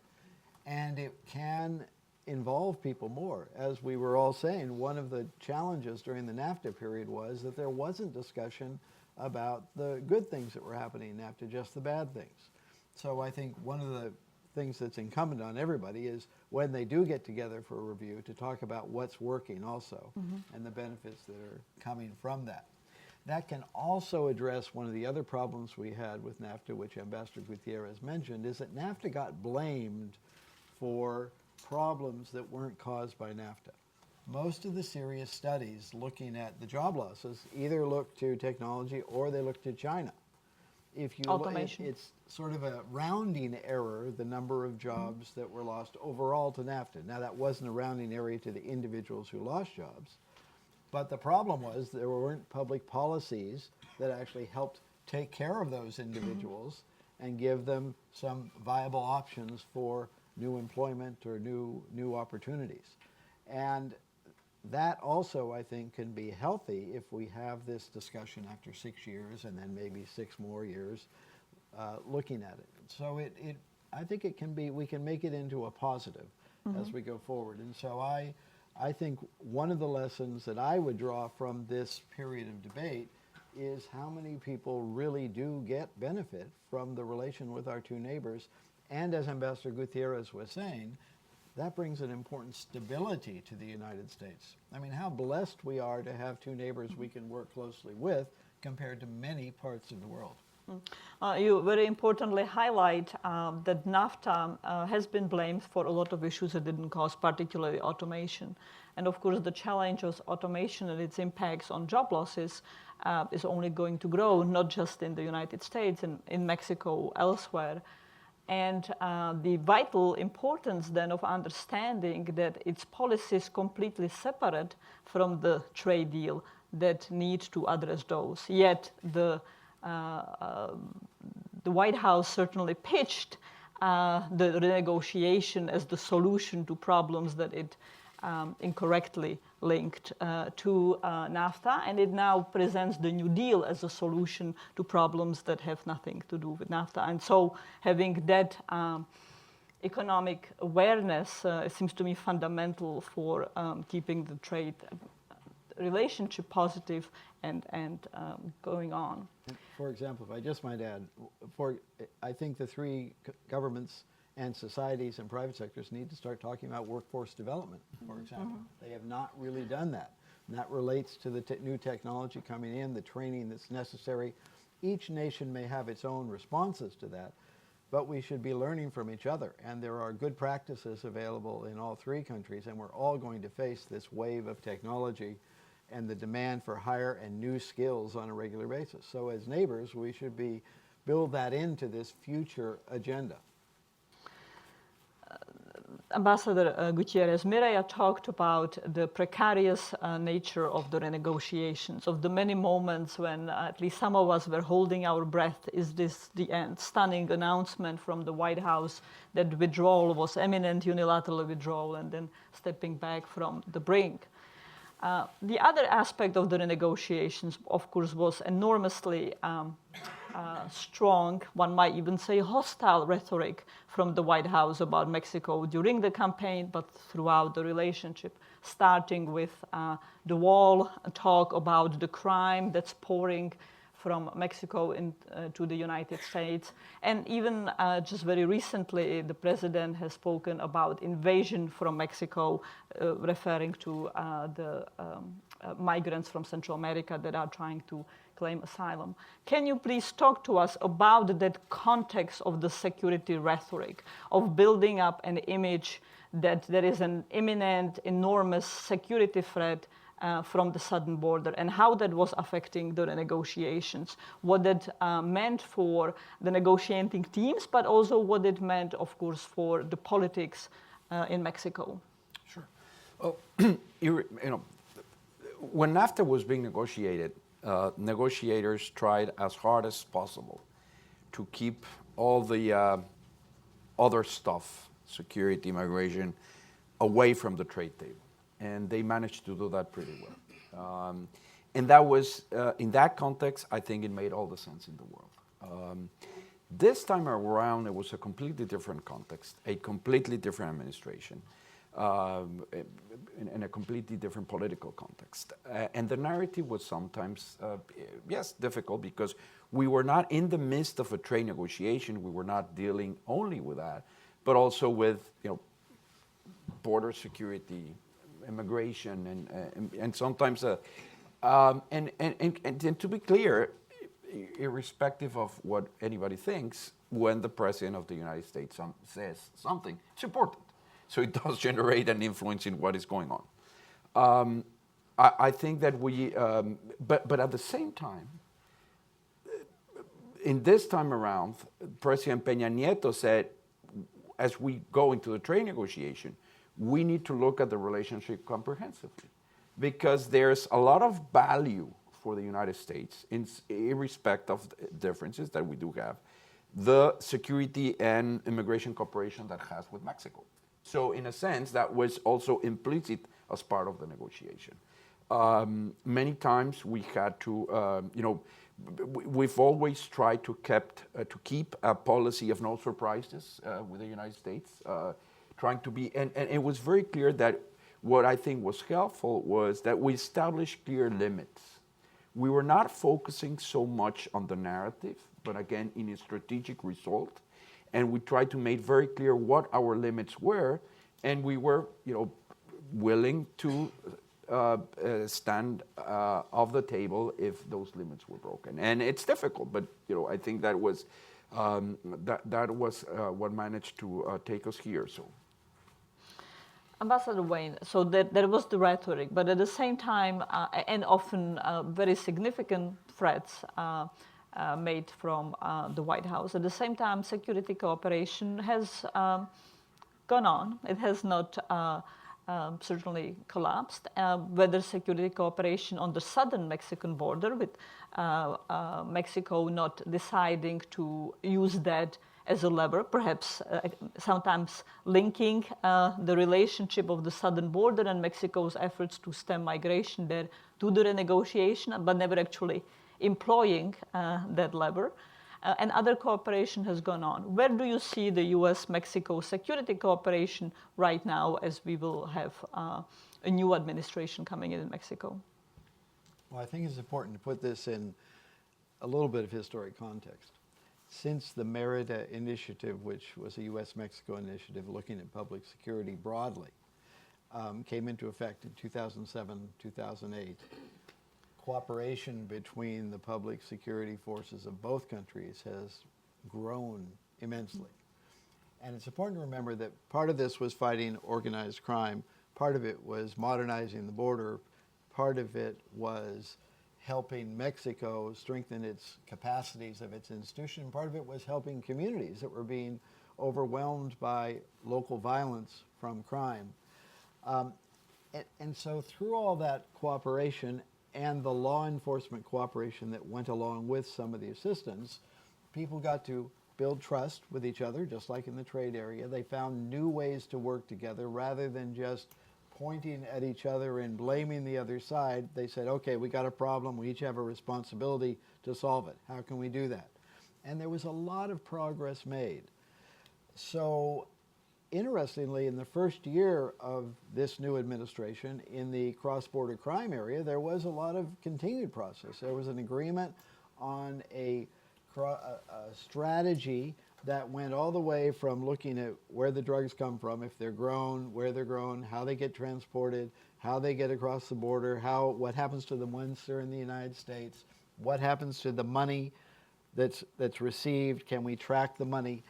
And it can involve people more. As we were all saying, one of the challenges during the NAFTA period was that there wasn't discussion about the good things that were happening in NAFTA, just the bad things. So I think one of the things that's incumbent on everybody is when they do get together for a review to talk about what's working also and the benefits that are coming from that. That can also address one of the other problems we had with NAFTA, which Ambassador Gutierrez mentioned, is that NAFTA got blamed for problems that weren't caused by NAFTA. Most of the serious studies looking at the job losses either look to technology or they look to China. if you Automation. it's sort of a rounding error, the number of jobs that were lost overall to NAFTA. Now, that wasn't a rounding error to the individuals who lost jobs, but the problem was there weren't public policies that actually helped take care of those individuals and give them some viable options for new employment or new opportunities. And that also, I think, can be healthy if we have this discussion after 6 years and then maybe 6 more years looking at it. So I think it can be, we can make it into a positive as we go forward. And so I think one of the lessons that I would draw from this period of debate is how many people really do get benefit from the relation with our two neighbors. And as Ambassador Gutierrez was saying, that brings an important stability to the United States. I mean, how blessed we are to have two neighbors we can work closely with compared to many parts of the world. You very importantly highlight that NAFTA has been blamed for a lot of issues it didn't cause, particularly automation. And of course, the challenge of automation and its impacts on job losses is only going to grow, not just in the United States, in Mexico, elsewhere. And the vital importance then of understanding that its policy is completely separate from the trade deal that need to address those. Yet the White House certainly pitched the renegotiation as the solution to problems that it incorrectly linked to NAFTA, and it now presents the New Deal as a solution to problems that have nothing to do with NAFTA. And so having that economic awareness seems to me fundamental for keeping the trade relationship positive and going on. For example, if I just might add, I think the three governments and societies and private sectors need to start talking about workforce development, for example. They have not really done that. And that relates to the new technology coming in, the training that's necessary. Each nation may have its own responses to that, but we should be learning from each other. And there are good practices available in all three countries, and we're all going to face this wave of technology and the demand for higher and new skills on a regular basis. So as neighbors, we should build that into this future agenda. Ambassador Gutierrez, Mireya talked about the precarious nature of the renegotiations, of the many moments when at least some of us were holding our breath. Is this the end? Stunning announcement from the White House that withdrawal was imminent, unilateral withdrawal, and then stepping back from the brink. The other aspect of the renegotiations, of course, was enormously strong, one might even say hostile rhetoric from the White House about Mexico during the campaign, but throughout the relationship, starting with the wall talk about the crime that's pouring from Mexico to the United States. And even just very recently, the president has spoken about invasion from Mexico, referring to the migrants from Central America that are trying to claim asylum. Can you please talk to us about that context of the security rhetoric, of building up an image that there is an imminent, enormous security threat from the southern border, and how that was affecting the negotiations, what that meant for the negotiating teams, but also what it meant, of course, for the politics in Mexico? Sure. Well, when NAFTA was being negotiated, negotiators tried as hard as possible to keep all the other stuff, security, immigration, away from the trade table. And they managed to do that pretty well. And that was, in that context, I think it made all the sense in the world. This time around, it was a completely different context, a completely different administration, in a completely different political context. And the narrative was sometimes, yes, difficult, because we were not in the midst of a trade negotiation. We were not dealing only with that, but also with, border security, immigration, and sometimes, and to be clear, irrespective of what anybody thinks, when the President of the United States says something, it's important. So it does generate an influence in what is going on. I think that we, but at the same time, in this time around, President Peña Nieto said, as we go into the trade negotiation, we need to look at the relationship comprehensively, because there's a lot of value for the United States, irrespective of the differences that we do have, the security and immigration cooperation that has with Mexico. So in a sense, that was also implicit as part of the negotiation. Many times we had to, we've always tried to keep a policy of no surprises with the United States, trying to be, and it was very clear that what I think was helpful was that we established clear limits. We were not focusing so much on the narrative, but again, in a strategic result, and we tried to make very clear what our limits were, and we were, willing to stand off the table if those limits were broken. And it's difficult, but I think that was what managed to take us here. So, Ambassador Wayne, so there was the rhetoric, but at the same time, and often very significant threats made from the White House. At the same time, security cooperation has gone on. It has not certainly collapsed. Whether security cooperation on the southern Mexican border, with Mexico not deciding to use that as a lever, perhaps sometimes linking the relationship of the southern border and Mexico's efforts to stem migration there to the renegotiation, but never actually employing that lever. And other cooperation has gone on. Where do you see the U.S.-Mexico security cooperation right now, as we will have a new administration coming in Mexico? Well, I think it's important to put this in a little bit of historic context. Since the Merida Initiative, which was a U.S.-Mexico initiative looking at public security broadly, came into effect in 2007, 2008, cooperation between the public security forces of both countries has grown immensely. And it's important to remember that part of this was fighting organized crime, part of it was modernizing the border, part of it was helping Mexico strengthen its capacities of its institution, part of it was helping communities that were being overwhelmed by local violence from crime. And so through all that cooperation and the law enforcement cooperation that went along with some of the assistance, people got to build trust with each other, just like in the trade area. They found new ways to work together rather than just pointing at each other and blaming the other side. They said, okay, we got a problem. We each have a responsibility to solve it. How can we do that? And there was a lot of progress made. So interestingly, in the first year of this new administration, in the cross-border crime area, there was a lot of continued process. There was an agreement on a strategy that went all the way from looking at where the drugs come from, if they're grown, where they're grown, how they get transported, how they get across the border, what happens to them once they're in the United States, what happens to the money that's received, can we track the money?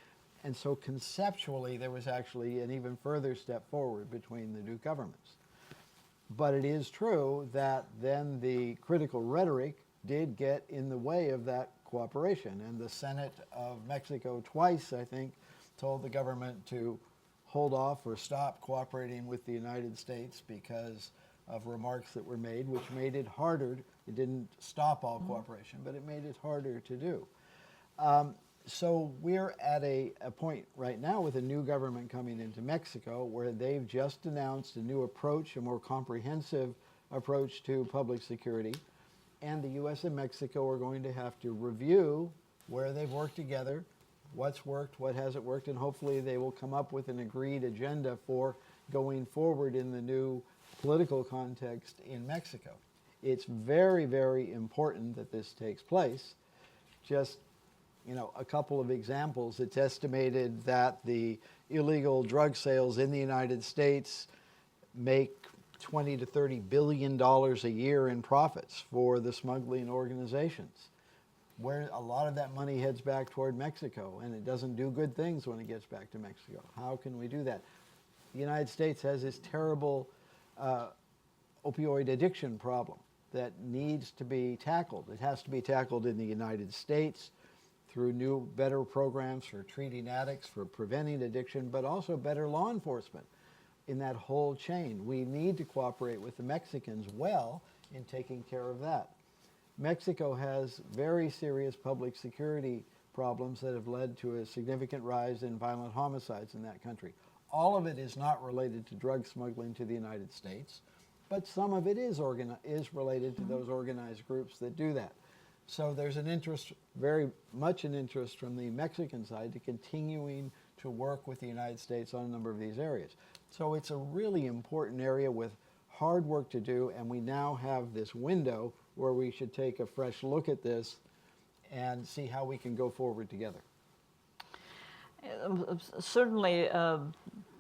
And so conceptually, there was actually an even further step forward between the two governments. But it is true that then the critical rhetoric did get in the way of that cooperation. And the Senate of Mexico twice, I think, told the government to hold off or stop cooperating with the United States because of remarks that were made, which made it harder. It didn't stop all cooperation, but it made it harder to do. So we're at a point right now with a new government coming into Mexico where they've just announced a new approach, a more comprehensive approach to public security. And the U.S. and Mexico are going to have to review where they've worked together, what's worked, what hasn't worked, and hopefully they will come up with an agreed agenda for going forward in the new political context in Mexico. It's very, very important that this takes place. Just a couple of examples. It's estimated that the illegal drug sales in the United States make $20 to $30 billion a year in profits for the smuggling organizations, where a lot of that money heads back toward Mexico, and it doesn't do good things when it gets back to Mexico. How can we do that? The United States has this terrible opioid addiction problem that needs to be tackled. It has to be tackled in the United States through new, better programs for treating addicts, for preventing addiction, but also better law enforcement in that whole chain. We need to cooperate with the Mexicans well in taking care of that. Mexico has very serious public security problems that have led to a significant rise in violent homicides in that country. All of it is not related to drug smuggling to the United States, but some of it is related to those organized groups that do that. So there's an interest, very much an interest from the Mexican side to continuing to work with the United States on a number of these areas. So it's a really important area with hard work to do, and we now have this window where we should take a fresh look at this and see how we can go forward together. Certainly,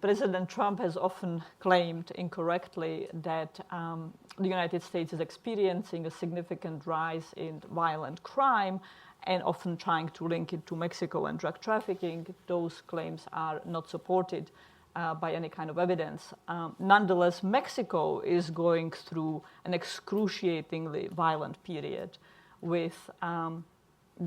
President Trump has often claimed incorrectly that the United States is experiencing a significant rise in violent crime and often trying to link it to Mexico and drug trafficking. Those claims are not supported by any kind of evidence. Nonetheless, Mexico is going through an excruciatingly violent period with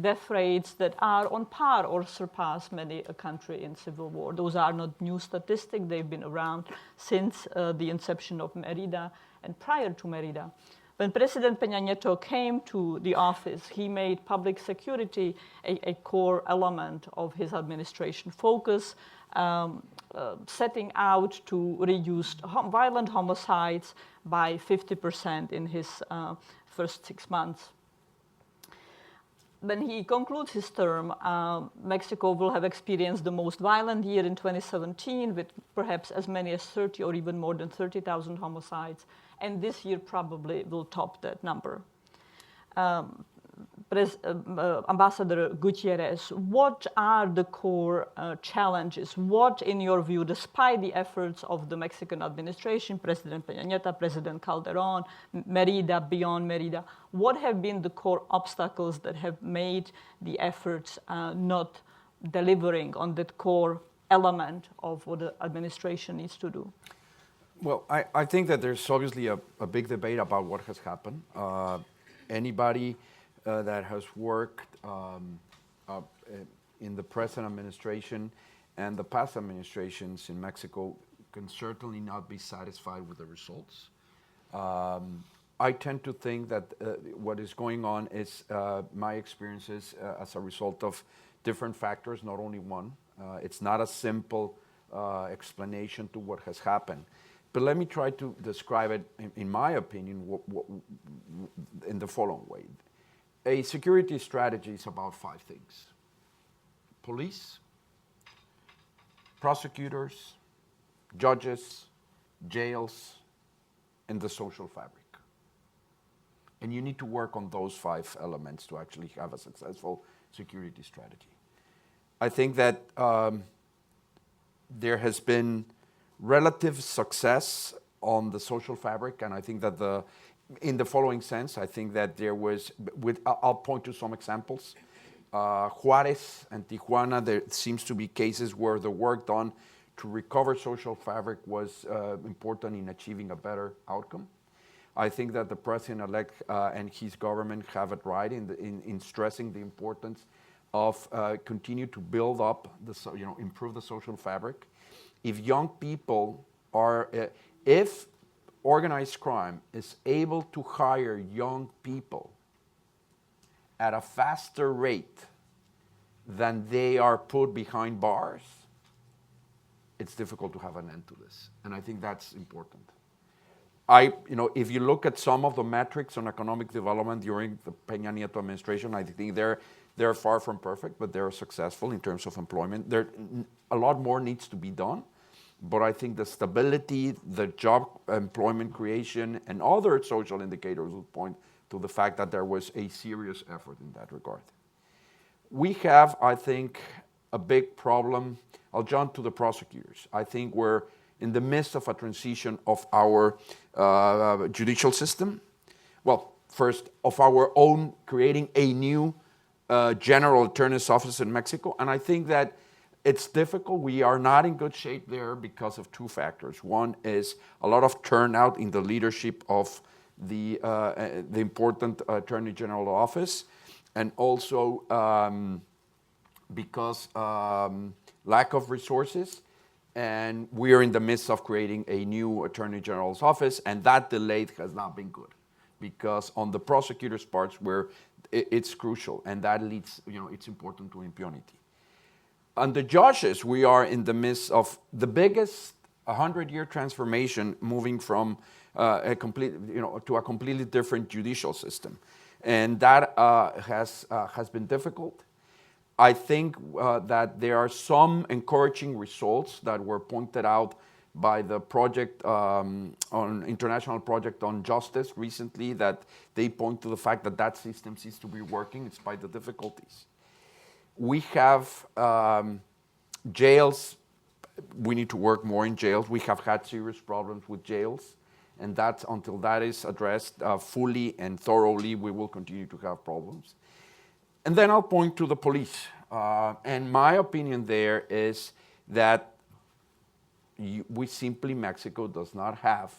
death rates that are on par or surpass many a country in civil war. Those are not new statistics. They've been around since the inception of Merida and prior to Merida. When President Peña Nieto came to the office, he made public security a core element of his administration focus, setting out to reduce violent homicides by 50% in his first 6 months. When he concludes his term, Mexico will have experienced the most violent year in 2017 with perhaps as many as 30 or even more than 30,000 homicides. And this year probably will top that number. Ambassador Gutiérrez, what are the core challenges? What, in your view, despite the efforts of the Mexican administration, President Peña Nieto, President Calderón, Merida, beyond Merida, what have been the core obstacles that have made the efforts not delivering on that core element of what the administration needs to do? Well, I think that there's obviously a big debate about what has happened. Anybody that has worked in the present administration and the past administrations in Mexico can certainly not be satisfied with the results. I tend to think that what is going on is my experiences as a result of different factors, not only one. It's not a simple explanation to what has happened. But let me try to describe it, in my opinion, in the following way. A security strategy is about 5 things: police, prosecutors, judges, jails, and the social fabric. And you need to work on those 5 elements to actually have a successful security strategy. I think that there has been relative success on the social fabric, and I think that in the following sense, I think that there was, I'll point to some examples. Juárez and Tijuana, there seems to be cases where the work done to recover social fabric was important in achieving a better outcome. I think that the president-elect and his government have it right in stressing the importance of continue to build up, improve the social fabric. If young people are, if organized crime is able to hire young people at a faster rate than they are put behind bars, it's difficult to have an end to this. And I think that's important. If you look at some of the metrics on economic development during the Peña Nieto administration, I think they're far from perfect, but they're successful in terms of employment. A lot more needs to be done. But I think the stability, the job employment creation, and other social indicators would point to the fact that there was a serious effort in that regard. We have, I think, a big problem. I'll jump to the prosecutors. I think we're in the midst of a transition of our judicial system. Well, first, of our own creating a new general attorney's office in Mexico. And I think that it's difficult. We are not in good shape there because of 2 factors. One is a lot of turnout in the leadership of the important Attorney General office, and also because lack of resources, and we are in the midst of creating a new Attorney General's office, and that delay has not been good, because on the prosecutor's parts where it's crucial, and that leads, it's important to impunity. On the judges, we are in the midst of the biggest 100-year transformation, moving from to a completely different judicial system, and that has been difficult. I think that there are some encouraging results that were pointed out by the project international project on justice recently, that they point to the fact that that system seems to be working despite the difficulties. We have jails. We need to work more in jails. We have had serious problems with jails, and until that is addressed fully and thoroughly, we will continue to have problems. And then I'll point to the police. And my opinion there is that Mexico does not have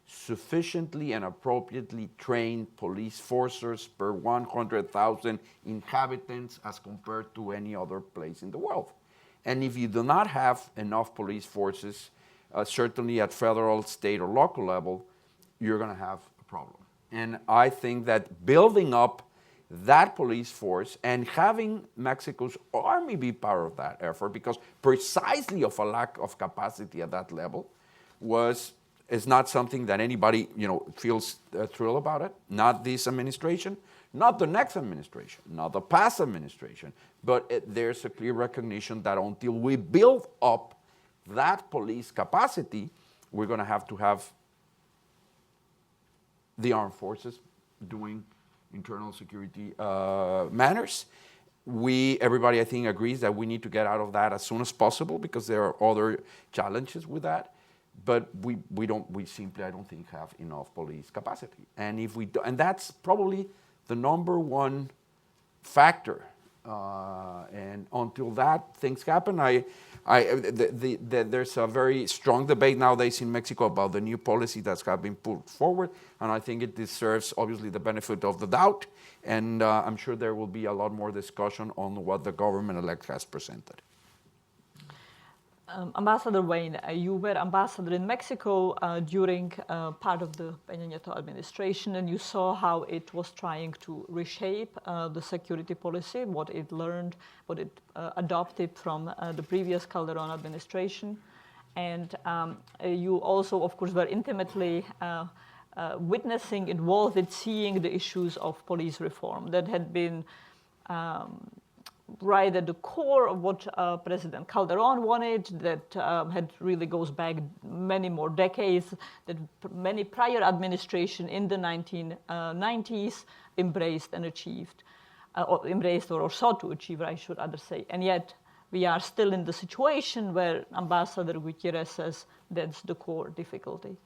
sufficiently and appropriately trained police forces per 100,000 inhabitants as compared to any other place in the world. And if you do not have enough police forces, certainly at federal, state, or local level, you're going to have a problem. And I think that building up that police force and having Mexico's army be part of that effort, because precisely of a lack of capacity at that level, is not something that anybody feels thrilled about it. Not this administration, not the next administration, not the past administration, but there's a clear recognition that until we build up that police capacity, we're going to have the armed forces doing internal security matters. Everybody, I think, agrees that we need to get out of that as soon as possible, because there are other challenges with that. But we simply, I don't think, have enough police capacity. And if we do, and that's probably the number one factor. And until that things happen, there's a very strong debate nowadays in Mexico about the new policy that's been put forward, and I think it deserves, obviously, the benefit of the doubt, and I'm sure there will be a lot more discussion on what the government-elect has presented. Ambassador Wayne, you were ambassador in Mexico during part of the Peña Nieto administration, and you saw how it was trying to reshape the security policy, what it learned, what it adopted from the previous Calderon administration. And you also, of course, were intimately witnessing, involved in seeing the issues of police reform that had been right at the core of what President Calderon wanted, that had really goes back many more decades, that many prior administration in the 1990s embraced and achieved, or sought to achieve, I should rather say. And yet we are still in the situation where Ambassador Gutiérrez says that's the core difficulty.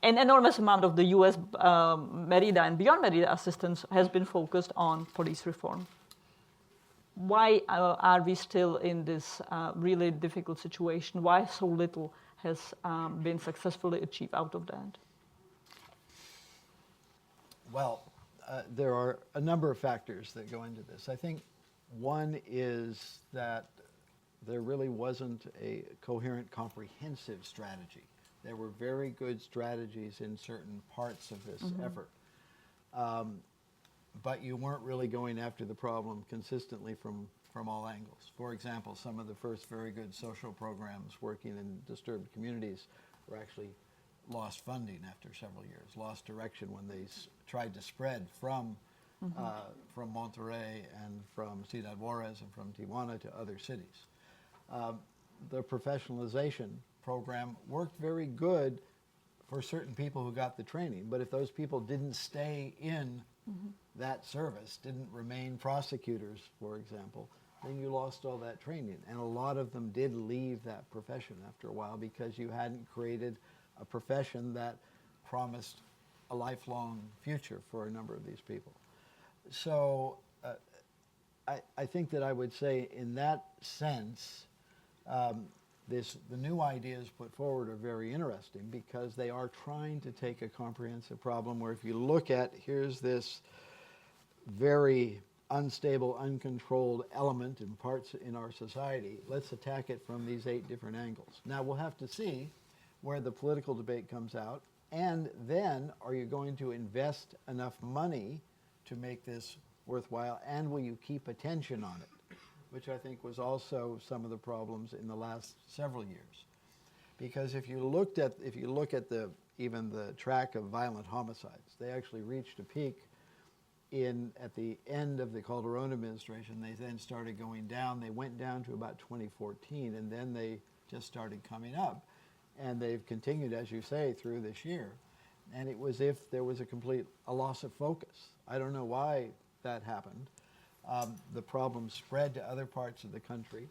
An enormous amount of the U.S. Merida and beyond Merida assistance has been focused on police reform. Why are we still in this really difficult situation? Why so little has been successfully achieved out of that? Well, there are a number of factors that go into this. I think one is that there really wasn't a coherent, comprehensive strategy. There were very good strategies in certain parts of this effort. But you weren't really going after the problem consistently from all angles. For example, some of the first very good social programs working in disturbed communities were actually lost funding after several years, lost direction when they tried to spread from Monterrey and from Ciudad Juarez and from Tijuana to other cities. The professionalization program worked very good for certain people who got the training, but if those people didn't stay in that service, didn't remain prosecutors, for example, then you lost all that training. And a lot of them did leave that profession after a while because you hadn't created a profession that promised a lifelong future for a number of these people. So I think that I would say in that sense, the new ideas put forward are very interesting because they are trying to take a comprehensive problem where if you look at, here's this very unstable, uncontrolled element in parts in our society. Let's attack it from these 8 different angles. Now we'll have to see where the political debate comes out, and then are you going to invest enough money to make this worthwhile, and will you keep attention on it, which I think was also some of the problems in the last several years. Because if you look at even the track of violent homicides, they actually reached a peak at the end of the Calderon administration. They then started going down. They went down to about 2014, and then they just started coming up. And they've continued, as you say, through this year. And it was if there was a loss of focus. I don't know why that happened. The problem spread to other parts of the country.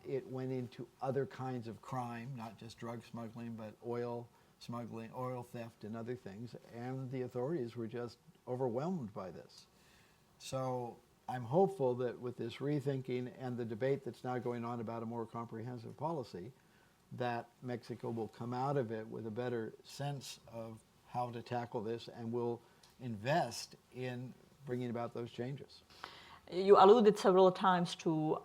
It went into other kinds of crime, not just drug smuggling, but oil smuggling, oil theft, and other things. And the authorities were just overwhelmed by this. So I'm hopeful that with this rethinking and the debate that's now going on about a more comprehensive policy, that Mexico will come out of it with a better sense of how to tackle this and will invest in bringing about those changes. You alluded several times to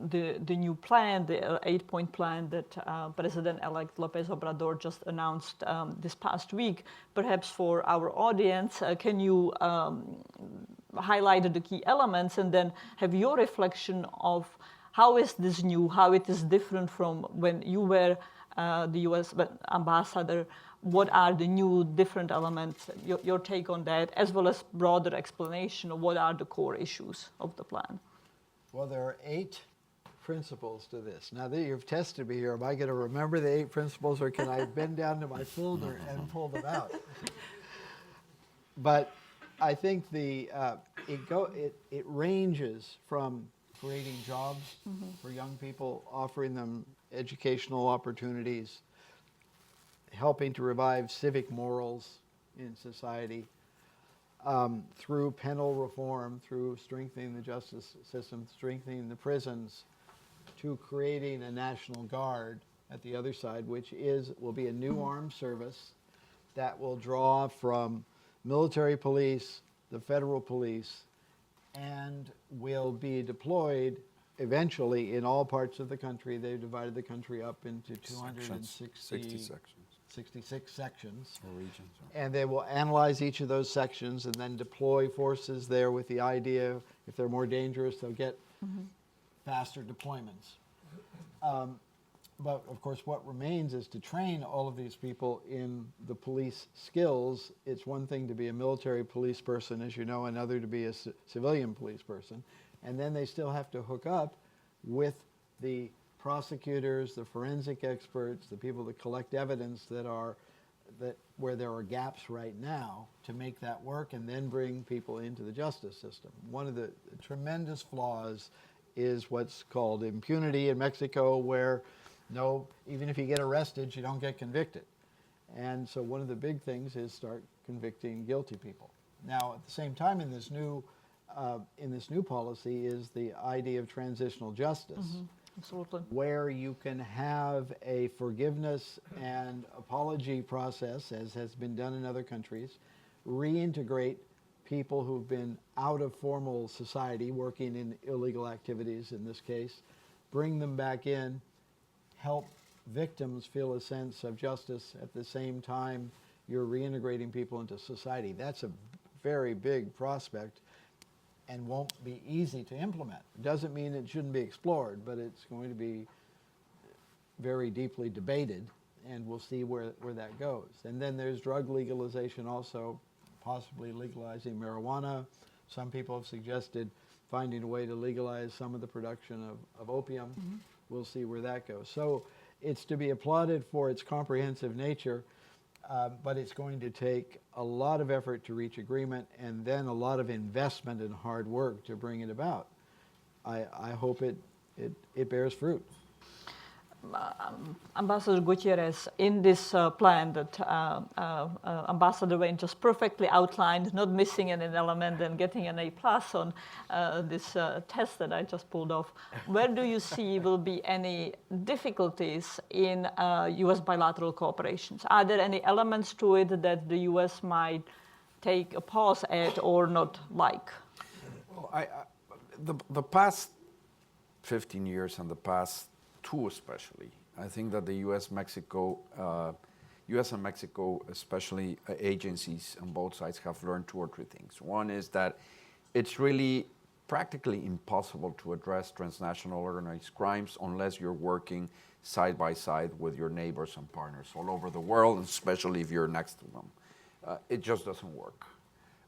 the new plan, the 8-point plan that President-elect López Obrador just announced this past week. Perhaps for our audience, can you highlight the key elements and then have your reflection of how is this new, how it is different from when you were the U.S. ambassador? What are the new different elements, your take on that, as well as broader explanation of what are the core issues of the plan? Well, there are 8 principles to this. Now that you've tested me here, am I going to remember the 8 principles, or can I bend down to my folder and pull them out? But I think it ranges from creating jobs for young people, offering them educational opportunities, helping to revive civic morals in society, through penal reform, through strengthening the justice system, strengthening the prisons, to creating a National Guard at the other side, which will be a new armed service that will draw from military police, the federal police, and will be deployed eventually in all parts of the country. They've divided the country up into 66 sections. Or regions. And they will analyze each of those sections and then deploy forces there with the idea, if they're more dangerous, they'll get faster deployments. But of course, what remains is to train all of these people in the police skills. It's one thing to be a military police person, as you know, another to be a civilian police person. And then they still have to hook up with the prosecutors, the forensic experts, the people that collect evidence where there are gaps right now, to make that work and then bring people into the justice system. One of the tremendous flaws is what's called impunity in Mexico, where even if you get arrested, you don't get convicted. And so one of the big things is start convicting guilty people. Now, at the same time, in this new policy is the idea of transitional justice. Absolutely. Where you can have a forgiveness and apology process, as has been done in other countries, reintegrate people who've been out of formal society, working in illegal activities in this case, bring them back in, help victims feel a sense of justice at the same time you're reintegrating people into society. That's a very big prospect and won't be easy to implement. It doesn't mean it shouldn't be explored, but it's going to be very deeply debated, and we'll see where that goes. And then there's drug legalization also, possibly legalizing marijuana. Some people have suggested finding a way to legalize some of the production of opium. We'll see where that goes. So it's to be applauded for its comprehensive nature, but it's going to take a lot of effort to reach agreement, and then a lot of investment and hard work to bring it about. I hope it bears fruit. Ambassador Gutiérrez, in this plan that Ambassador Wayne just perfectly outlined, not missing an element and getting an A+ on this test that I just pulled off, where do you see will be any difficulties in U.S. bilateral cooperations? Are there any elements to it that the U.S. might take a pause at or not like? Well, the past 15 years and the past two especially, I think that the U.S. and Mexico, especially agencies on both sides, have learned two or three things. One is that it's really practically impossible to address transnational organized crimes unless you're working side by side with your neighbors and partners all over the world, and especially if you're next to them. It just doesn't work.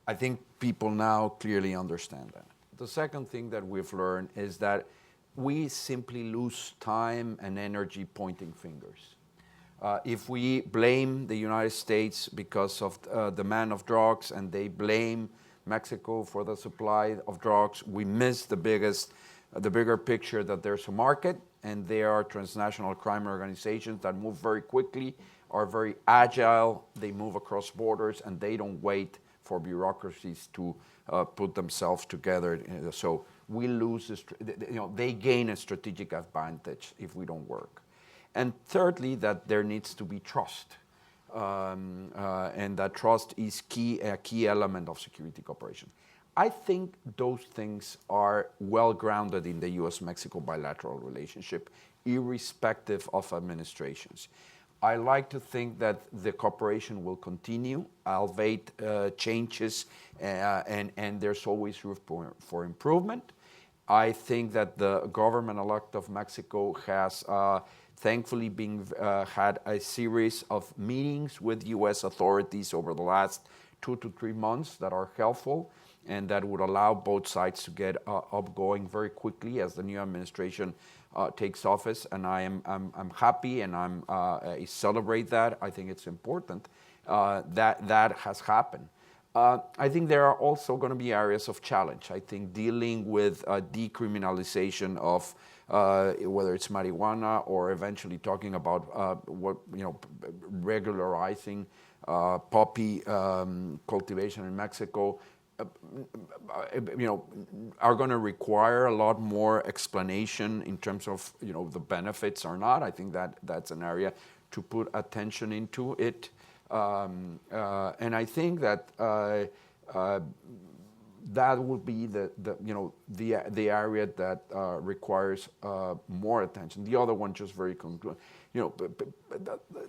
I think people now clearly understand that. The second thing that we've learned is that we simply lose time and energy pointing fingers. If we blame the United States because of demand of drugs and they blame Mexico for the supply of drugs, we miss the bigger picture that there's a market and there are transnational crime organizations that move very quickly, are very agile, they move across borders, and they don't wait for bureaucracies to put themselves together. So we lose, they gain a strategic advantage if we don't work. And thirdly, that there needs to be trust. And that trust is a key element of security cooperation. I think those things are well grounded in the U.S.-Mexico bilateral relationship, irrespective of administrations. I like to think that the cooperation will continue, albeit changes, and there's always room for improvement. I think that the government-elect of Mexico has thankfully had a series of meetings with U.S. authorities over the last 2 to 3 months that are helpful and that would allow both sides to get upgoing very quickly as the new administration takes office. And I'm happy and I celebrate that. I think it's important that has happened. I think there are also going to be areas of challenge. I think dealing with decriminalization of whether it's marijuana or eventually talking about regularizing poppy cultivation in Mexico, are going to require a lot more explanation in terms of the benefits or not. I think that's an area to put attention into it, and I think that that would be the area that requires more attention. The other one, just very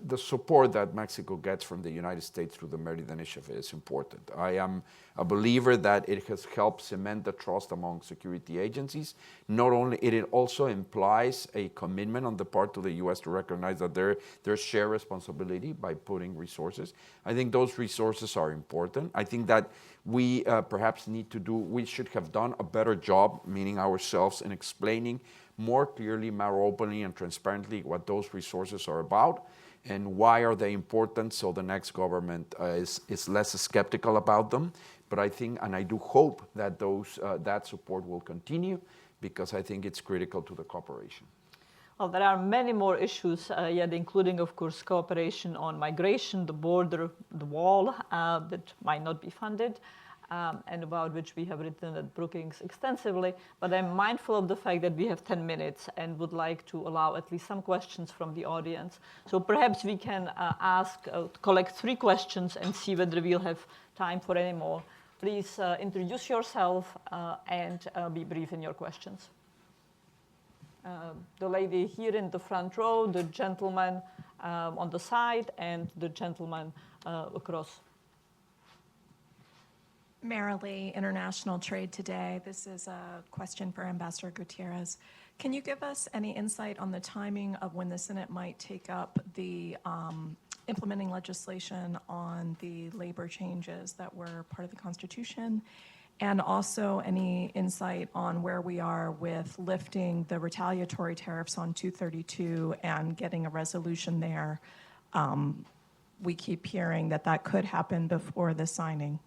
the support that Mexico gets from the United States through the Merit Initiative is important. I am a believer that it has helped cement the trust among security agencies. Not only, it also implies a commitment on the part of the U.S. to recognize that there's shared responsibility by putting resources. I think those resources are important. I think that we perhaps we should have done a better job, meaning ourselves, in explaining more clearly, more openly and transparently what those resources are about and why are they important, so the next government is less skeptical about them. But I think, and I do hope that that support will continue, because I think it's critical to the cooperation. Well, there are many more issues yet, including, of course, cooperation on migration, the border, the wall that might not be funded, and about which we have written at Brookings extensively. But I'm mindful of the fact that we have 10 minutes and would like to allow at least some questions from the audience. So perhaps we can collect 3 questions and see whether we'll have time for any more. Please introduce yourself and be brief in your questions. The lady here in the front row, the gentleman on the side, and the gentleman across. Marilee, International Trade Today. This is a question for Ambassador Gutierrez. Can you give us any insight on the timing of when the Senate might take up the implementing legislation on the labor changes that were part of the Constitution? And also any insight on where we are with lifting the retaliatory tariffs on 232 and getting a resolution there? We keep hearing that could happen before the signing.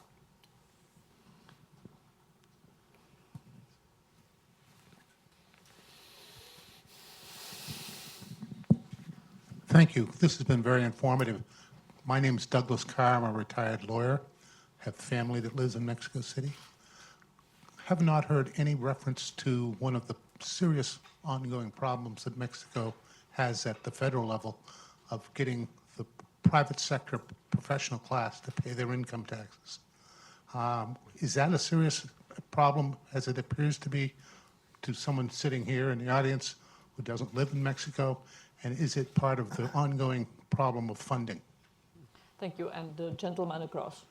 Thank you. This has been very informative. My name is Douglas Carr. I'm a retired lawyer. Have family that lives in Mexico City. Have not heard any reference to one of the serious ongoing problems that Mexico has at the federal level of getting the private sector professional class to pay their income taxes. Is that a serious problem as it appears to be to someone sitting here in the audience who doesn't live in Mexico? And is it part of the ongoing problem of funding? Thank you. And the gentleman across.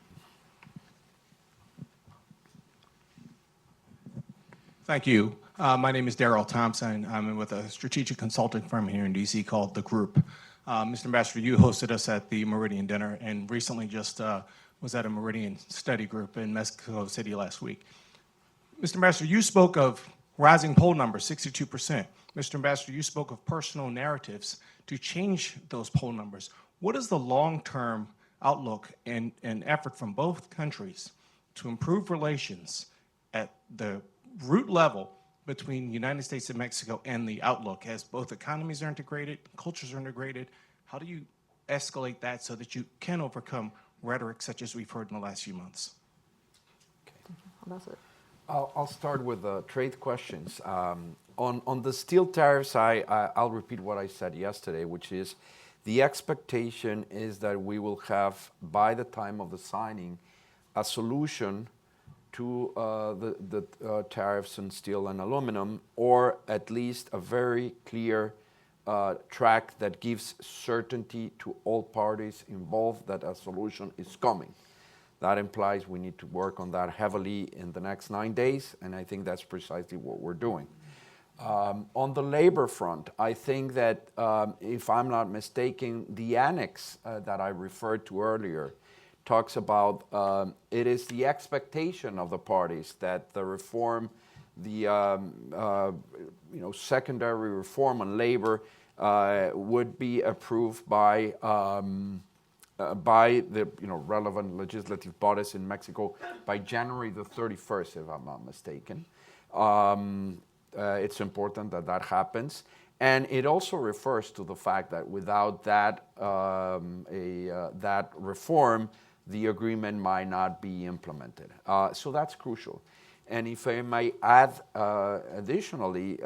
Thank you. My name is Darrell Thompson. I'm with a strategic consulting firm here in D.C. called The Group. Mr. Ambassador, you hosted us at the Meridian dinner and recently just was at a Meridian study group in Mexico City last week. Mr. Ambassador, you spoke of rising poll numbers, 62%. Mr. Ambassador, you spoke of personal narratives to change those poll numbers. What is the long-term outlook and effort from both countries to improve relations at the root level between the United States and Mexico and the outlook as both economies are integrated, cultures are integrated? How do you escalate that so that you can overcome rhetoric such as we've heard in the last few months? I'll start with the trade questions. On the steel tariffs, I'll repeat what I said yesterday, which is the expectation is that we will have, by the time of the signing, a solution to the tariffs on steel and aluminum, or at least a very clear track that gives certainty to all parties involved that a solution is coming. That implies we need to work on that heavily in the next 9 days, and I think that's precisely what we're doing. On the labor front, I think that, if I'm not mistaken, the annex that I referred to earlier talks about it is the expectation of the parties that the reform, the secondary reform on labor would be approved by the relevant legislative bodies in Mexico by January the 31st, if I'm not mistaken. It's important that that happens. And it also refers to the fact that without that, that reform, the agreement might not be implemented. So that's crucial. And if I may add, additionally,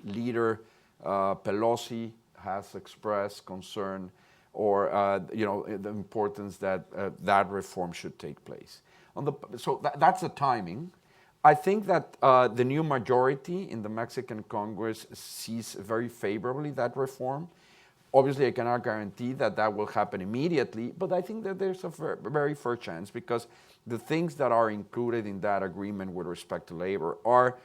Leader Pelosi has expressed concern or the importance that that reform should take place. So that's the timing. I think that the new majority in the Mexican Congress sees very favorably that reform. Obviously, I cannot guarantee that that will happen immediately, but I think that there's a very fair chance because the things that are included in that agreement with respect to labor are,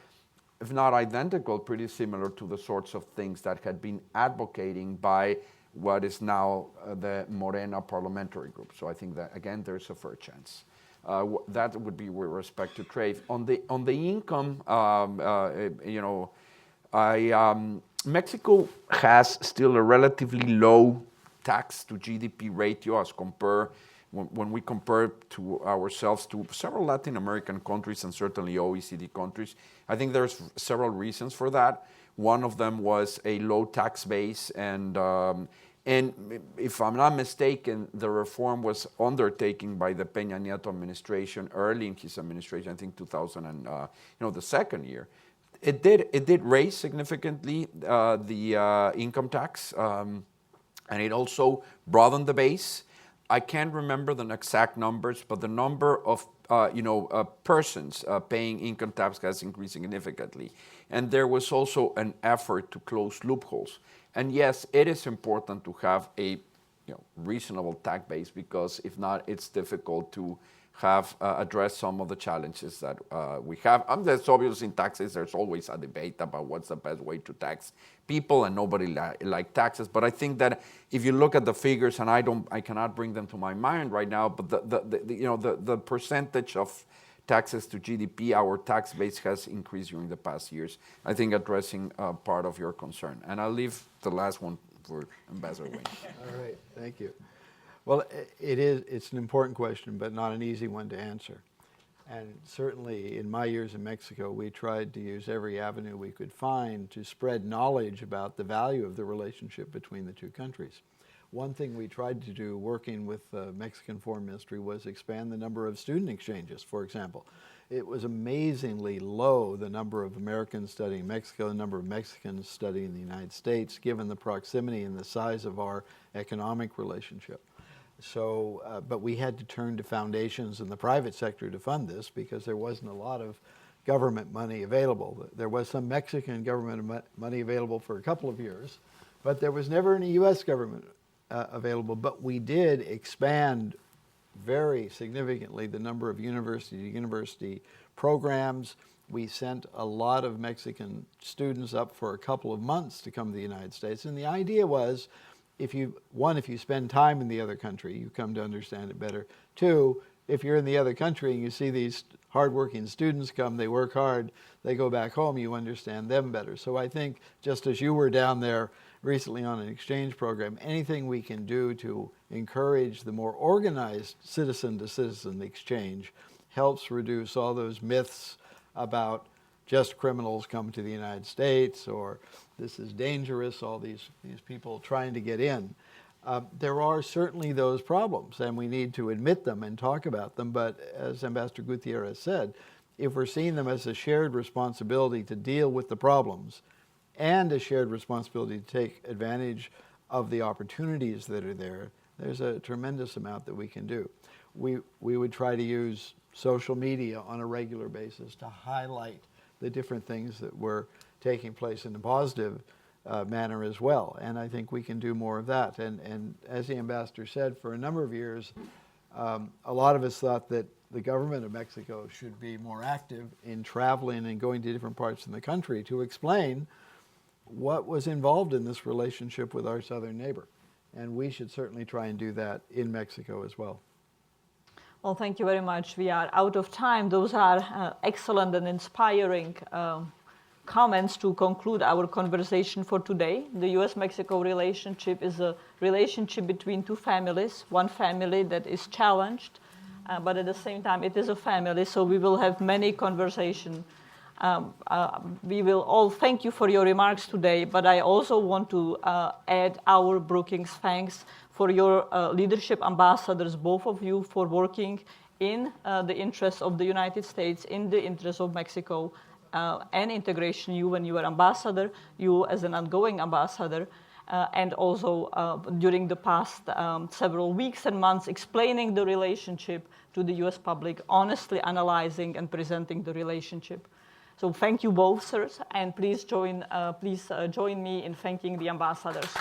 if not identical, pretty similar to the sorts of things that had been advocating by what is now the Morena parliamentary group. So I think that, again, there's a fair chance. That would be with respect to trade. On the income, Mexico has still a relatively low tax to GDP ratio as when we compare to ourselves to several Latin American countries and certainly OECD countries. I think there's several reasons for that. One of them was a low tax base, and if I'm not mistaken, the reform was undertaken by the Peña Nieto administration early in his administration, I think 2000 and the second year. It did raise significantly the income tax, and it also broadened the base. I can't remember the exact numbers, but the number of persons paying income tax has increased significantly. And there was also an effort to close loopholes. And yes, it is important to have a reasonable tax base because if not, it's difficult to have addressed some of the challenges that we have. There's obviously in taxes, there's always a debate about what's the best way to tax people, and nobody like taxes. But I think that if you look at the figures, and I cannot bring them to my mind right now, but the percentage of taxes to GDP, our tax base has increased during the past years. I think addressing part of your concern, and I'll leave the last one for Ambassador Wayne. All right, thank you. Well, it's an important question, but not an easy one to answer. And certainly in my years in Mexico, we tried to use every avenue we could find to spread knowledge about the value of the relationship between the two countries. One thing we tried to do working with the Mexican Foreign Ministry was expand the number of student exchanges, for example. It was amazingly low, the number of Americans studying Mexico, the number of Mexicans studying the United States, given the proximity and the size of our economic relationship. So, but we had to turn to foundations in the private sector to fund this because there wasn't a lot of government money available. There was some Mexican government money available for a couple of years, but there was never any U.S. government available. But we did expand very significantly the number of university programs. We sent a lot of Mexican students up for a couple of months to come to the United States. And the idea was, if you spend time in the other country, you come to understand it better. Two, if you're in the other country and you see these hardworking students come, they work hard, they go back home, you understand them better. So I think, just as you were down there recently on an exchange program, anything we can do to encourage the more organized citizen-to-citizen exchange helps reduce all those myths about just criminals come to the United States, or this is dangerous, all these people trying to get in. There are certainly those problems, and we need to admit them and talk about them, but as Ambassador Gutierrez said, if we're seeing them as a shared responsibility to deal with the problems and a shared responsibility to take advantage of the opportunities that are there, there's a tremendous amount that we can do. We would try to use social media on a regular basis to highlight the different things that were taking place in a positive manner as well. And I think we can do more of that. And as the ambassador said, for a number of years, a lot of us thought that the government of Mexico should be more active in traveling and going to different parts of the country to explain what was involved in this relationship with our southern neighbor. And we should certainly try and do that in Mexico as well. Well, thank you very much. We are out of time. Those are excellent and inspiring comments to conclude our conversation for today. The U.S.-Mexico relationship is a relationship between two families, one family that is challenged, but at the same time it is a family, so we will have many conversations. We will all thank you for your remarks today, but I also want to add our Brookings thanks for your leadership, ambassadors, both of you, for working in the interests of the United States, in the interests of Mexico, and integration, you when you were ambassador, you as an ongoing ambassador, and also during the past several weeks and months explaining the relationship to the U.S. public, honestly analyzing and presenting the relationship. So thank you both, sirs, and please join me in thanking the ambassadors.